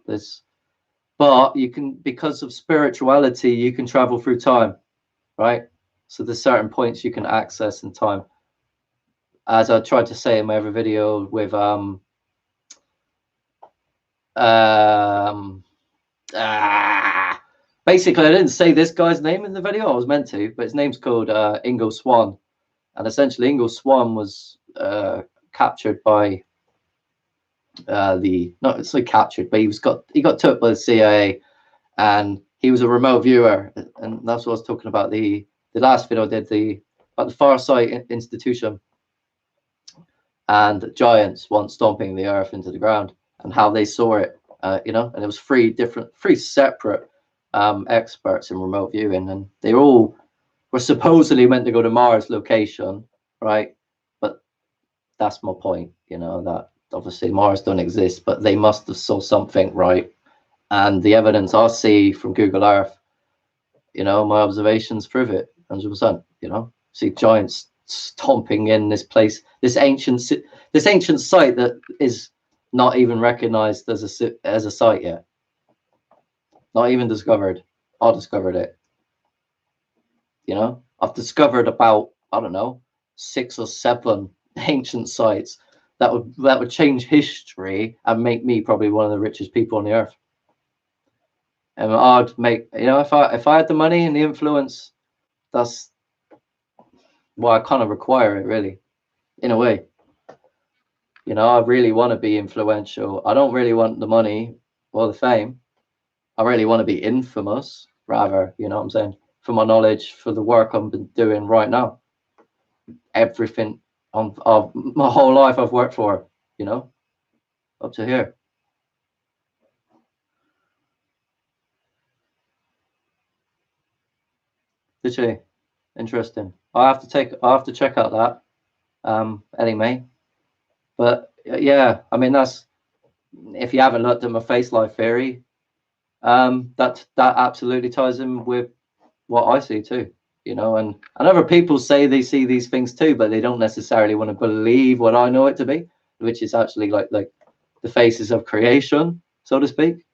But you can, because of spirituality, you can travel through time, right? So there's certain points you can access in time. As I tried to say in my other video with basically, I didn't say this guy's name in the video. I was meant to, but his name's called Ingo Swann, and essentially Ingo Swann was captured by not it's like captured, but he got took by the CIA, and he was a remote viewer, and that's what I was talking about. The last video I did about the Far Side Institution and giants once stomping the earth into the ground, and how they saw it. And it was three separate experts in remote viewing, and they all were supposedly meant to go to Mars location, right? But that's my point, that obviously Mars don't exist, but they must have saw something, right? And the evidence I see from Google Earth, my observations prove it 100%. See giants stomping in this place, this ancient site that is not even recognized as a site yet. Not even discovered. I discovered it. You know, I've discovered about, I don't know, 6 or 7 ancient sites that would change history and make me probably one of the richest people on the earth. And I'd make, you know, if I had the money and the influence, that's why I kind of require it, really, in a way. You know, I really want to be influential. I don't really want the money or the fame. I really want to be infamous, rather, you know what I'm saying? For my knowledge, for the work I've been doing right now. Everything of my whole life I've worked for, you know, up to here. Literally, interesting. I have to check out that anyway. But yeah, I mean, that's, if you haven't looked at my face life theory, that absolutely ties in with what I see too, you know, and other people say they see these things too, but they don't necessarily want to believe what I know it to be, which is actually like the faces of creation, so to speak.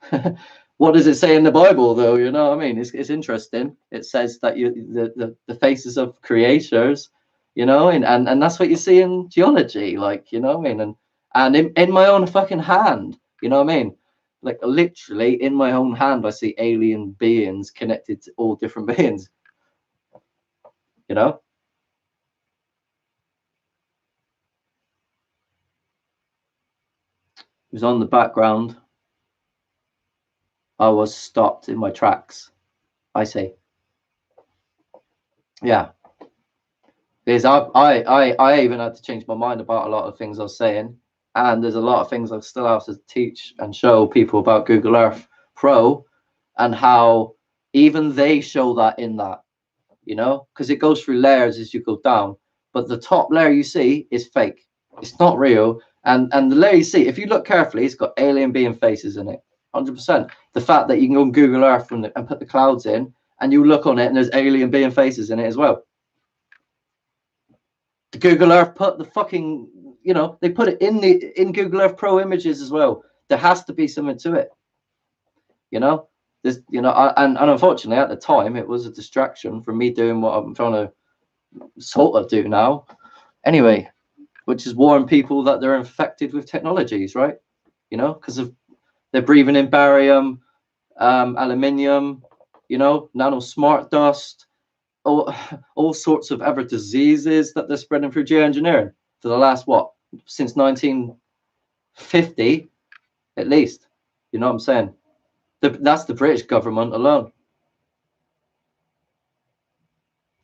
What does it say in the Bible, though? You know what I mean? It's interesting. It says that the faces of creators, you know, and that's what you see in geology, like, you know what I mean? And in my own fucking hand, you know what I mean? Like literally in my own hand, I see alien beings connected to all different beings, you know? It was on the background. I was stopped in my tracks. I say, yeah. Because I even had to change my mind about a lot of things I was saying. And there's a lot of things I still have to teach and show people about Google Earth Pro and how even they show that in that, you know, because it goes through layers as you go down. But the top layer you see is fake. It's not real. And the layer you see, if you look carefully, it's got alien being faces in it. 100%. The fact that you can go on Google Earth and put the clouds in and you look on it and there's alien being faces in it as well. Google Earth put the fucking, you know, they put it in Google Earth Pro images as well. There has to be something to it, you know. There's, you know, and unfortunately at the time it was a distraction from me doing what I'm trying to sort of do now. Anyway, which is warn people that they're infected with technologies, right? You know, because of they're breathing in barium, aluminium, you know, nano smart dust, all sorts of other diseases that they're spreading through geoengineering for the last what, since 1950 at least. You know what I'm saying? That's the British government alone.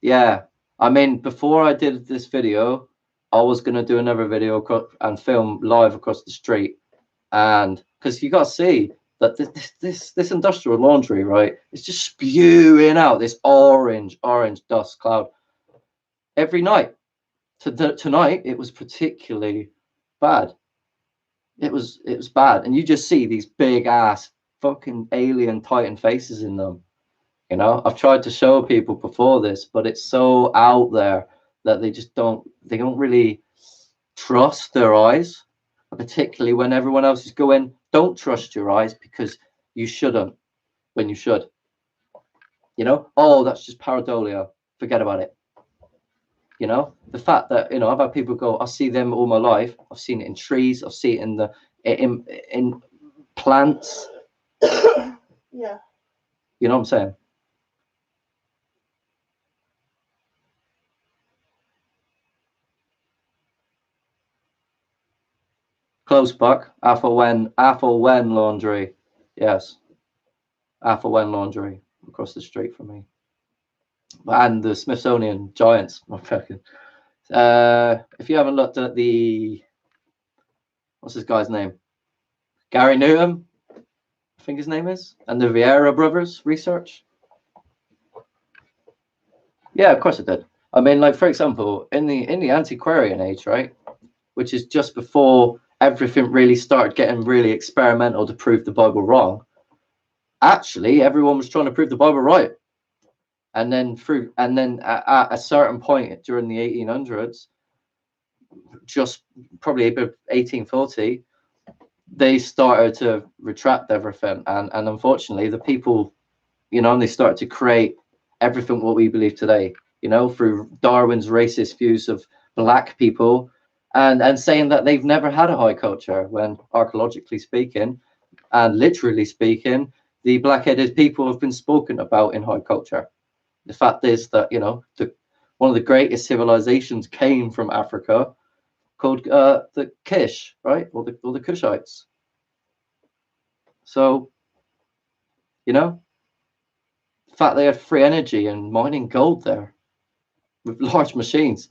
Yeah, I mean, before I did this video, I was gonna do another video and film live across the street, and because you got to see that this industrial laundry, right, it's just spewing out this orange dust cloud every night. Tonight it was particularly bad. It was bad, and you just see these big ass fucking alien Titan faces in them. You know, I've tried to show people before this, but it's so out there that they don't really trust their eyes, particularly when everyone else is going, don't trust your eyes because you shouldn't when you should. You know, oh, that's just pareidolia. Forget about it. You know, the fact that, you know, I've had people go, I see them all my life. I've seen it in trees. I've seen it in plants. Yeah. You know what I'm saying? Close buck. Athelwen laundry. Yes. Athelwen laundry across the street from me. And the Smithsonian Giants. If you haven't looked at what's this guy's name? Gary Newton, I think his name is, and the Vieira brothers research. Yeah, of course it did. I mean, like, for example, in the antiquarian age, right, which is just before everything really started getting really experimental to prove the Bible wrong. Actually, everyone was trying to prove the Bible right, and then at a certain point during the 1800s, just probably about 1840, they started to retract everything, and unfortunately, the people, you know, and they started to create everything what we believe today, you know, through Darwin's racist views of black people, and saying that they've never had a high culture, when archaeologically speaking and literally speaking, the black-headed people have been spoken about in high culture. The fact is that, you know, one of the greatest civilizations came from Africa, called the Kish, right, or the Kushites. So, you know, the fact they had free energy and mining gold there with large machines,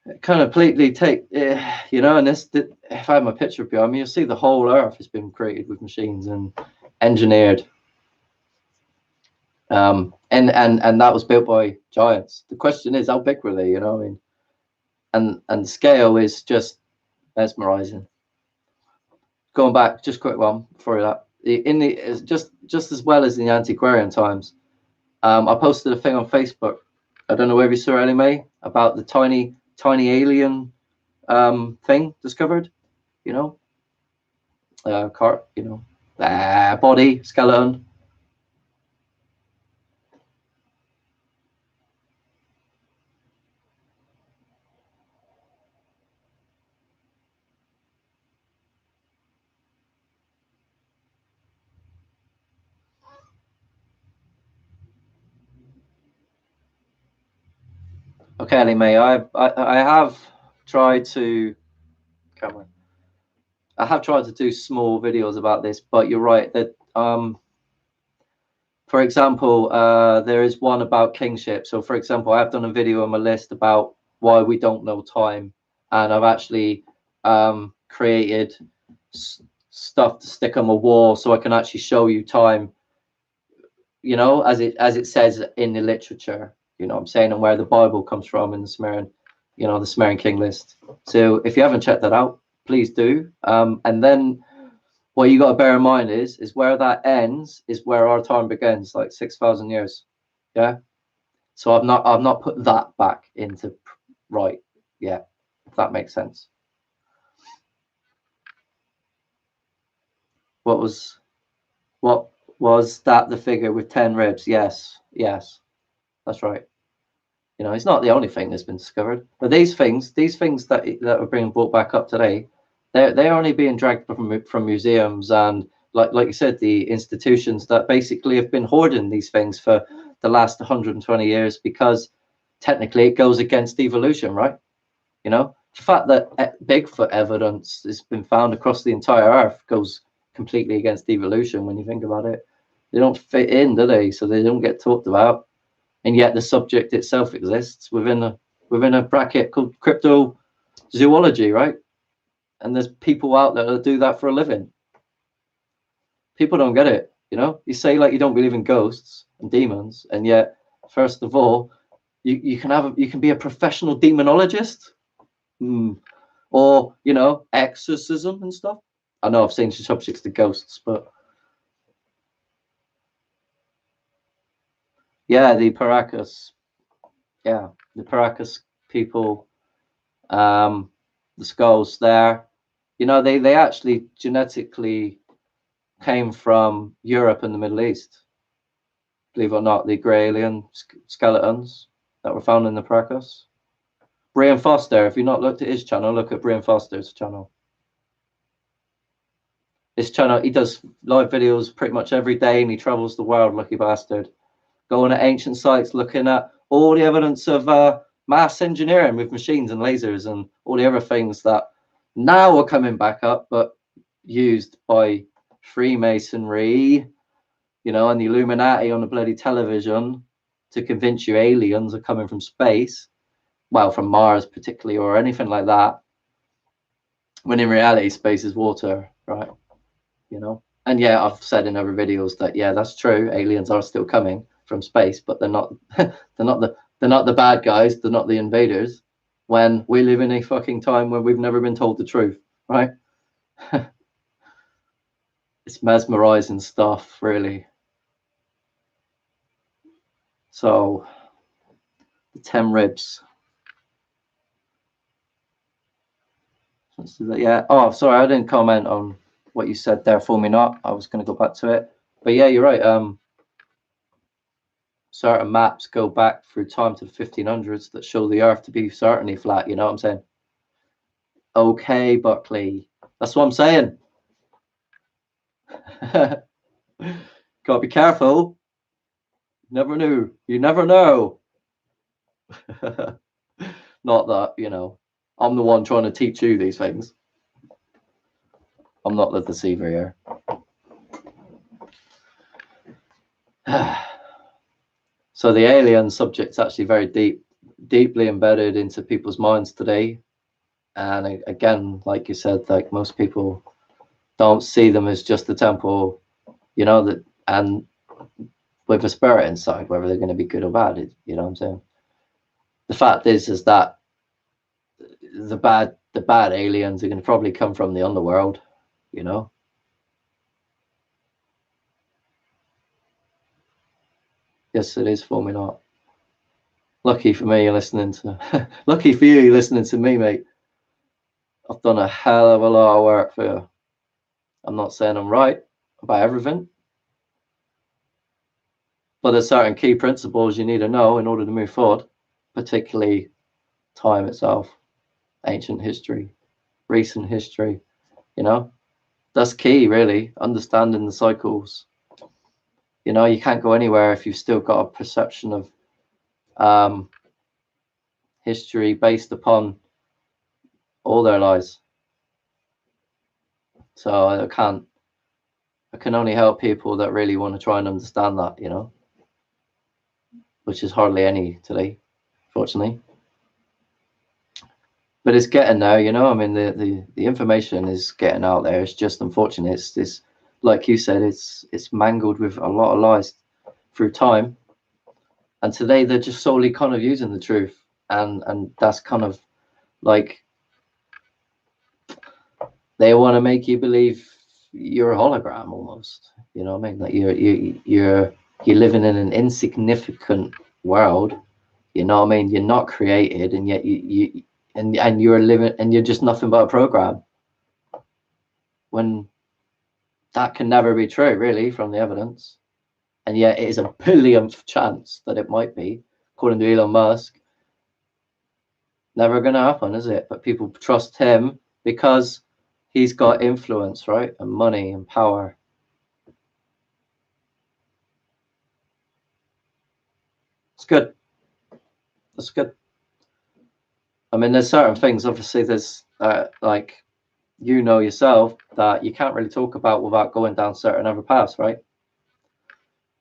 it kind of completely take, you know, and if I have my picture behind me, you'll see the whole Earth has been created with machines and engineered. And that was built by giants. The question is, how big were they? You know, I mean, and the scale is just mesmerizing. Going back, just quick one before that. In the just as well as in the antiquarian times, I posted a thing on Facebook. I don't know whether you saw Ellie Mae, about the tiny alien thing discovered. You know, body skeleton. Okay, Ellie Mae, I have tried to. Cameron. I have tried to do small videos about this, but you're right that for example, there is one about kingship. So for example, I've done a video on my list about why we don't know time, and I've actually created stuff to stick on my wall so I can actually show you time, you know, as it says in the literature, you know what I'm saying, and where the Bible comes from in the Sumerian, you know, the Sumerian king list. So if you haven't checked that out, please do. And then what you got to bear in mind is where that ends is where our time begins, like 6,000 years. Yeah. So I've not put that back into right. Yeah, if that makes sense. What was what was that, the figure with 10 ribs? Yes, yes, that's right. You know, it's not the only thing that's been discovered, but these things that are being brought back up today, they're only being dragged from museums and like you said, the institutions that basically have been hoarding these things for the last 120 years, because technically it goes against evolution, right? You know, the fact that Bigfoot evidence has been found across the entire Earth goes completely against evolution when you think about it. They don't fit in, do they? So they don't get talked about, and yet the subject itself exists within a bracket called cryptozoology, right? And there's people out there that do that for a living. People don't get it, you know. You say like you don't believe in ghosts and demons, and yet, first of all, you can be a professional demonologist, or you know, exorcism and stuff. I know I've seen subjects to ghosts, but yeah, the Paracas, yeah, the Paracas people, the skulls there, you know, they actually genetically came from Europe and the Middle East. Believe it or not, the grey alien skeletons that were found in the Paracas. Brian Foster, if you've not looked at his channel, look at Brian Foster's channel. His channel, he does live videos pretty much every day, and he travels the world, lucky bastard. Going at ancient sites, looking at all the evidence of mass engineering with machines and lasers and all the other things that now are coming back up, but used by Freemasonry, you know, and the Illuminati on the bloody television to convince you aliens are coming from space, well, from Mars particularly, or anything like that, when in reality space is water, right? You know, and yeah, I've said in other videos that yeah, that's true, aliens are still coming from space, but they're not they're not the bad guys, they're not the invaders, when we live in a fucking time where we've never been told the truth, right? It's mesmerizing stuff, really. So the 10 ribs. Yeah. Oh, sorry, I didn't comment on what you said there. For me, not. I was going to go back to it, but yeah, you're right. Certain maps go back through time to the 1500s that show the Earth to be certainly flat. You know what I'm saying? Okay, Buckley. That's what I'm saying. Gotta be careful. Never knew. You never know. Not that, I'm the one trying to teach you these things. I'm not the deceiver here. So the alien subject's actually very deeply embedded into people's minds today. And again, like you said, like most people don't see them as just a temple, that and with a spirit inside, whether they're going to be good or bad. You know what I'm saying? The fact is that the bad aliens are going to probably come from the underworld, Yes, it is for me not. Lucky for me, you're listening to. Lucky for you, you're listening to me, mate. I've done a hell of a lot of work for you. I'm not saying I'm right about everything, but there's certain key principles you need to know in order to move forward, particularly time itself, ancient history, recent history. That's key, really. Understanding the cycles. You can't go anywhere if you've still got a perception of history based upon all their lies. So I can only help people that really want to try and understand that, which is hardly any today, fortunately. But it's getting there, I mean, the information is getting out there. It's just unfortunate. It's like you said, it's mangled with a lot of lies through time. And today they're just solely kind of using the truth, and that's kind of like they want to make you believe you're a hologram almost. You know what I mean? Like you're living in an insignificant world. You know what I mean? You're not created, and yet and you're living, and you're just nothing but a program. When that can never be true, really, from the evidence. And yet it is a billionth chance that it might be, according to Elon Musk. Never going to happen, is it? But people trust him because he's got influence, right? And money and power. It's good. That's good. I mean, there's certain things, obviously, there's like, yourself, that you can't really talk about without going down certain other paths, right?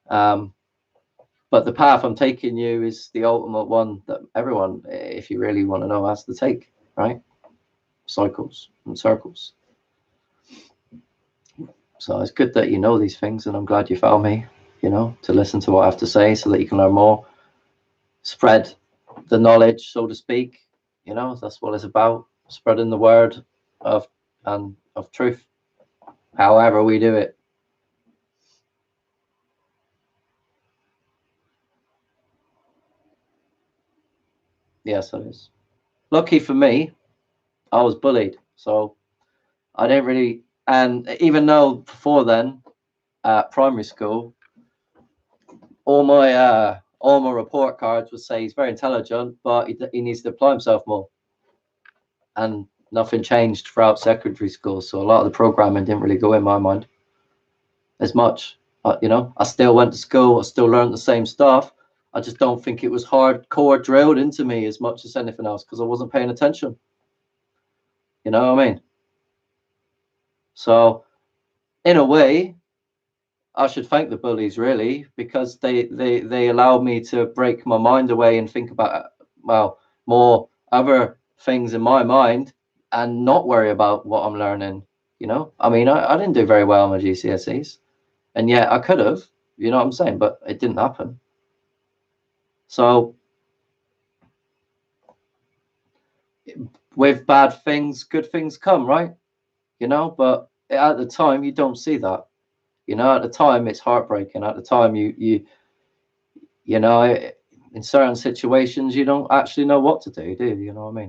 But the path I'm taking you is the ultimate one that everyone, if you really want to know, has to take, right? Cycles and circles. So it's good that you know these things, and I'm glad you found me, to listen to what I have to say so that you can learn more, spread the knowledge, so to speak. That's what it's about, spreading the word of truth, however we do it. Yes, it is. Lucky for me, I was bullied, so I didn't really. And even though before then, at primary school, all my report cards would say he's very intelligent, but he needs to apply himself more. And nothing changed throughout secondary school, so a lot of the programming didn't really go in my mind as much. I still went to school, I still learned the same stuff. I just don't think it was hardcore drilled into me as much as anything else because I wasn't paying attention. You know what I mean? So, in a way, I should thank the bullies, really, because they allowed me to break my mind away and think about, well, more other things in my mind and not worry about what I'm learning. I mean, I didn't do very well on my GCSEs, and yet I could have, you know what I'm saying, but it didn't happen. So with bad things, good things come, right? But at the time you don't see that. At the time it's heartbreaking. At the time you know in certain situations you don't actually know what to do, you know what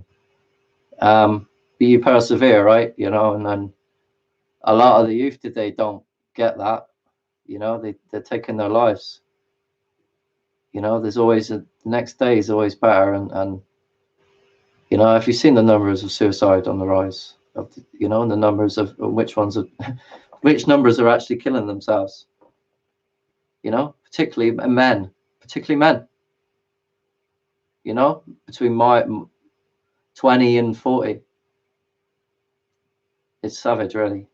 I mean? you persevere, right? You know, and then a lot of the youth today don't get that. You know, they're taking their lives. You know, there's always the next day is always better, and you know, if you've seen the numbers of suicide on the rise, of you know, and the numbers of which ones are, which numbers are actually killing themselves. You know, particularly men. You know, between my 20 and 40, it's savage, really.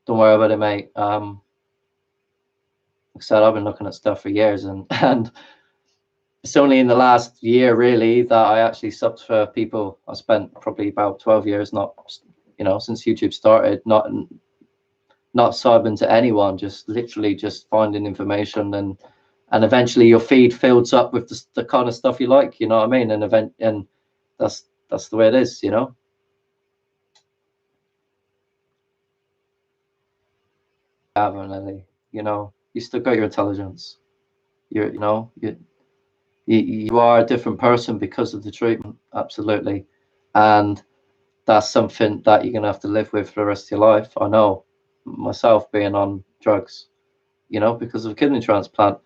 Don't worry about it, mate. Like I said, I've been looking at stuff for years, and it's only in the last year really that I actually subbed for people. I spent probably about 12 years, not, you know, since YouTube started, not subbing to anyone, just literally just finding information, and eventually your feed fills up with the kind of stuff you like, you know what I mean? And that's the way it is, you know. Haven't, you know, you still got your intelligence. You know, you are a different person because of the treatment, absolutely, and that's something that you're gonna have to live with for the rest of your life. I know myself being on drugs, you know, because of a kidney transplant,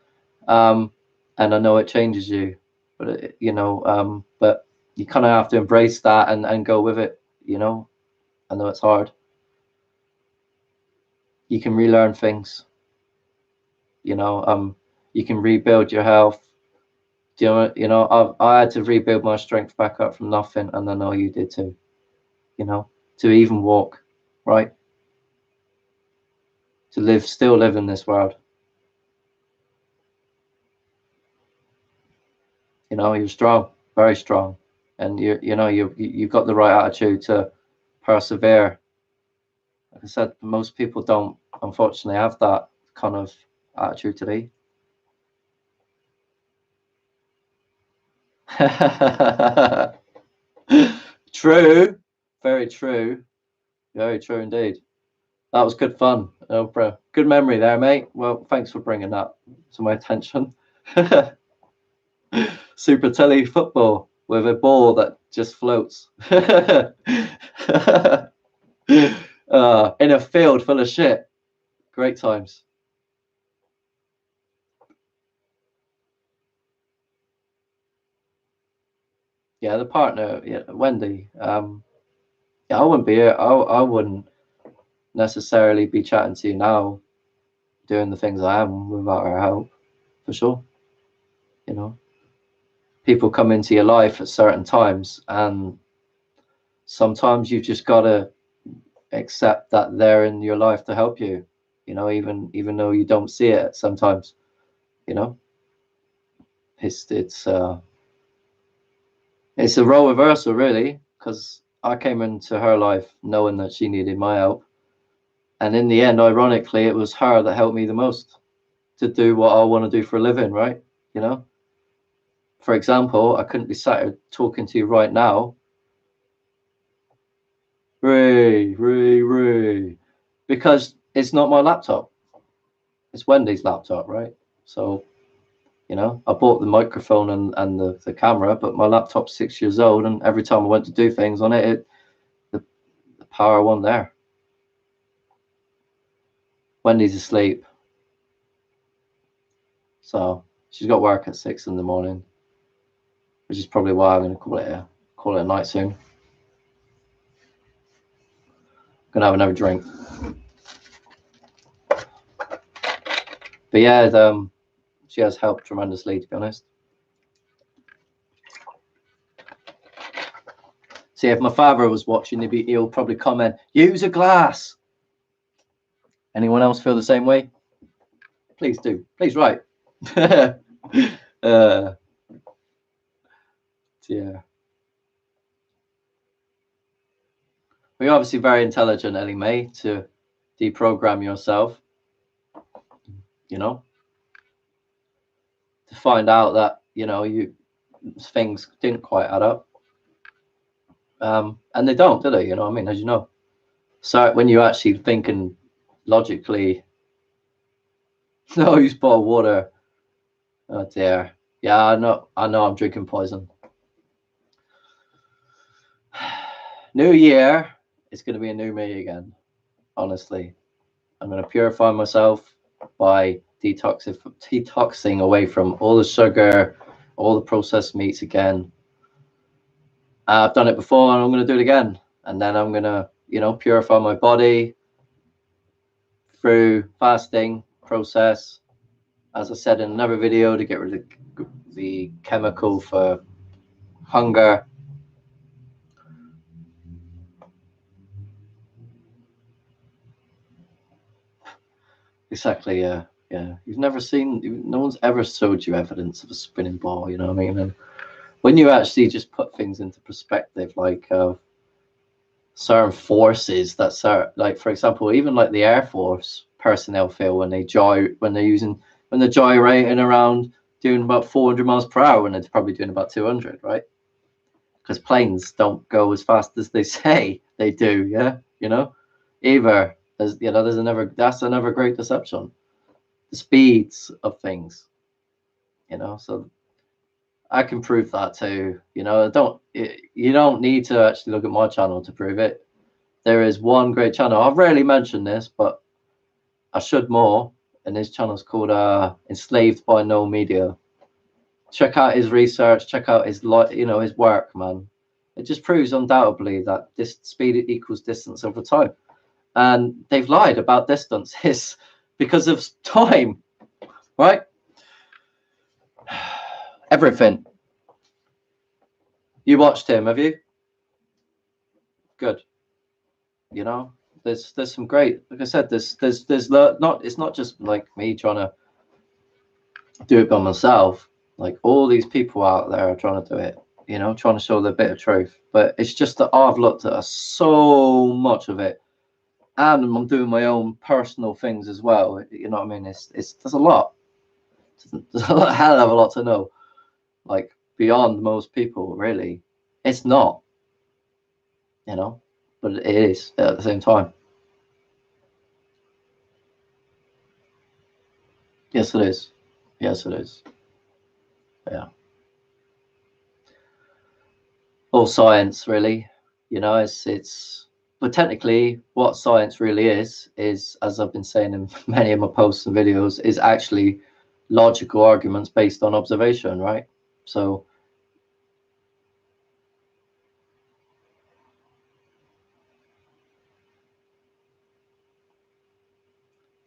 and I know it changes you, but you know, but you kind of have to embrace that and go with it, you know. I know it's hard. You can relearn things, you know. You can rebuild your health. Do you know, I had to rebuild my strength back up from nothing, and I know you did too, you know, to even walk, right? To still live in this world. You know, you're strong, very strong, and you know, you've got the right attitude to persevere. Like I said, most people don't, unfortunately, have that kind of attitude today. True, very true, very true indeed. That was good fun. Oh, bro, good memory there, mate. Well, thanks for bringing that to my attention. Super telly football with a ball that just floats. In a field full of shit. Great times. Yeah, the partner, yeah, Wendy. Yeah, I wouldn't be here. I wouldn't necessarily be chatting to you now, doing the things I am without her help, for sure. You know, people come into your life at certain times, and sometimes you've just got to accept that they're in your life to help you. You know, even though you don't see it sometimes. You know, it's a role reversal really, because I came into her life knowing that she needed my help, and in the end, ironically, it was her that helped me the most to do what I want to do for a living, right? You know, for example, I couldn't be sat here talking to you right now, Ray, because it's not my laptop. It's Wendy's laptop, right? So, you know, I bought the microphone and the camera, but my laptop's 6 years old, and every time I went to do things on it, the power wasn't there. Wendy's asleep, so she's got work at 6 in the morning, which is probably why I'm going to call it a night soon. Gonna have another drink. But yeah, she has helped tremendously, to be honest. See, if my father was watching, he'll probably comment, "Use a glass." Anyone else feel the same way? Please do. Please write. Yeah. We're obviously very intelligent, Ellie Mae, to deprogram yourself, you know, to find out that, you know, things didn't quite add up. And they don't, do they? You know what I mean? As you know. So when you're actually thinking logically, no use bottled water. Oh dear. Yeah, I know I'm drinking poison. New year, it's going to be a new me again. Honestly, I'm going to purify myself by detoxing away from all the sugar, all the processed meats again. I've done it before and I'm going to do it again. And then I'm going to, purify my body through fasting process, as I said in another video, to get rid of the chemical for hunger. Exactly, yeah. You've never seen, no one's ever showed you evidence of a spinning ball, you know what I mean? And when you actually just put things into perspective, like certain forces that like, for example, even like the Air Force personnel feel when they're gyrating around doing about 400 miles per hour when it's probably doing about 200, right? Because planes don't go as fast as they say they do, yeah, either. That's another great deception, the speeds of things, so I can prove that too. You don't need to actually look at my channel to prove it. There is one great channel. I've rarely mentioned this, but I should more. And his channel's called Enslaved by No Media. Check out his research. Check out his his work, man. It just proves undoubtedly that this speed equals distance over time, and they've lied about distances because of time, right? Everything. You watched him, have you? Good. There's some great, like I said, there's not, it's not just like me trying to do it by myself. Like all these people out there are trying to do it, trying to show the bit of truth. But it's just that I've looked at so much of it, and I'm doing my own personal things as well. You know what I mean? It's there's a lot. There's a hell of a lot to know, like beyond most people, really. It's not, but it is at the same time. Yes, it is. Yes, it is. Yeah. All science, really. It's but technically what science really is, as I've been saying in many of my posts and videos, is actually logical arguments based on observation, right? So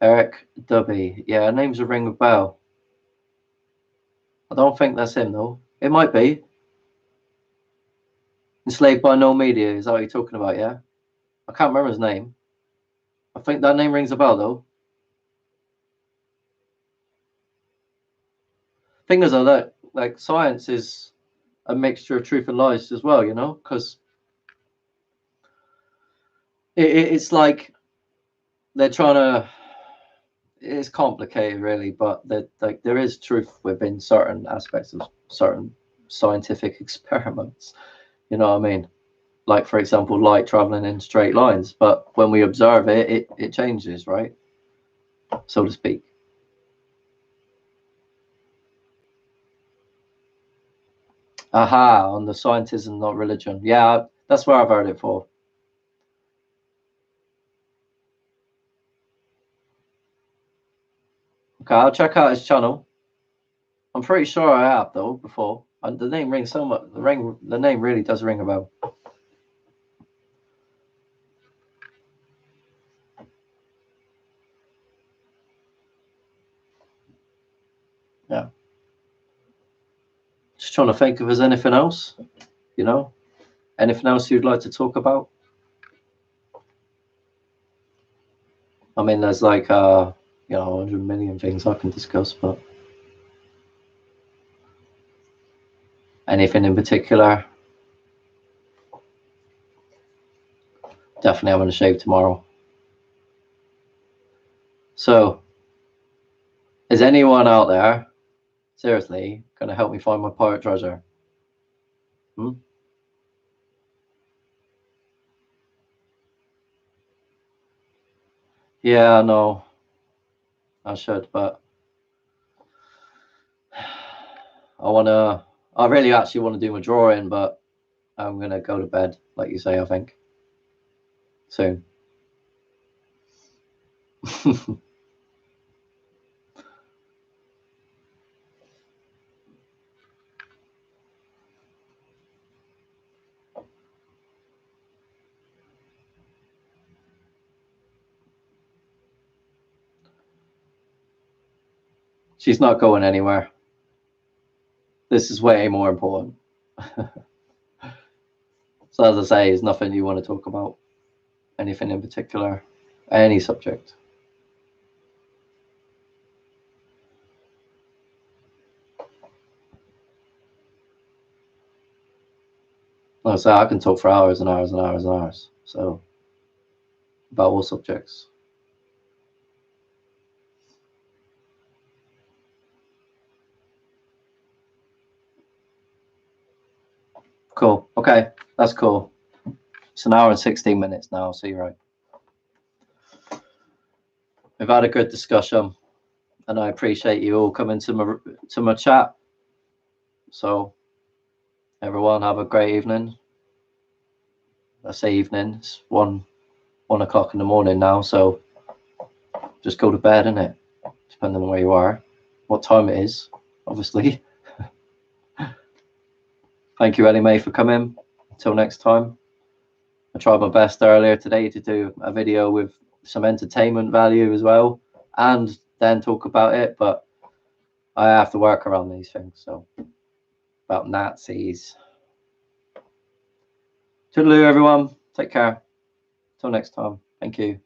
Eric Dubby, yeah, name's a ring a bell. I don't think that's him though. It might be. Enslaved by No Media, is that what you're talking about? Yeah, I can't remember his name. I think that name rings a bell though. Thing is though, that like science is a mixture of truth and lies as well, because it's like they're trying to, it's complicated really, but there is truth within certain aspects of certain scientific experiments, you know what I mean? Like for example, light traveling in straight lines, but when we observe it changes, right, so to speak. Aha, on the scientism, not religion. Yeah, that's where I've heard it for. Okay, I'll check out his channel. I'm pretty sure I have though before, and the name rings so much. The name really does ring a bell. Yeah. Just trying to think if there's anything else, anything else you'd like to talk about. I mean, there's like 100 million things I can discuss, but anything in particular? Definitely having a shave tomorrow. So, is anyone out there seriously gonna help me find my pirate treasure? Hmm? Yeah, I know I should, but I really actually want to do my drawing, but I'm going to go to bed, like you say, I think, soon. She's not going anywhere. This is way more important. So as I say, it's nothing you want to talk about, anything in particular, any subject. Like I say, I can talk for hours and hours and hours and hours. So about all subjects. Cool. Okay, that's cool. It's an hour and 16 minutes now, so you're right. We've had a good discussion, and I appreciate you all coming to my chat. So everyone have a great evening. I say evening, it's 1 o'clock in the morning now, so just go to bed, innit? Depending on where you are, what time it is, obviously. Thank you, Ellie Mae, for coming. Until next time. I tried my best earlier today to do a video with some entertainment value as well, and then talk about it, but I have to work around these things. So about Nazis. Toodaloo, everyone. Take care. Till next time. Thank you.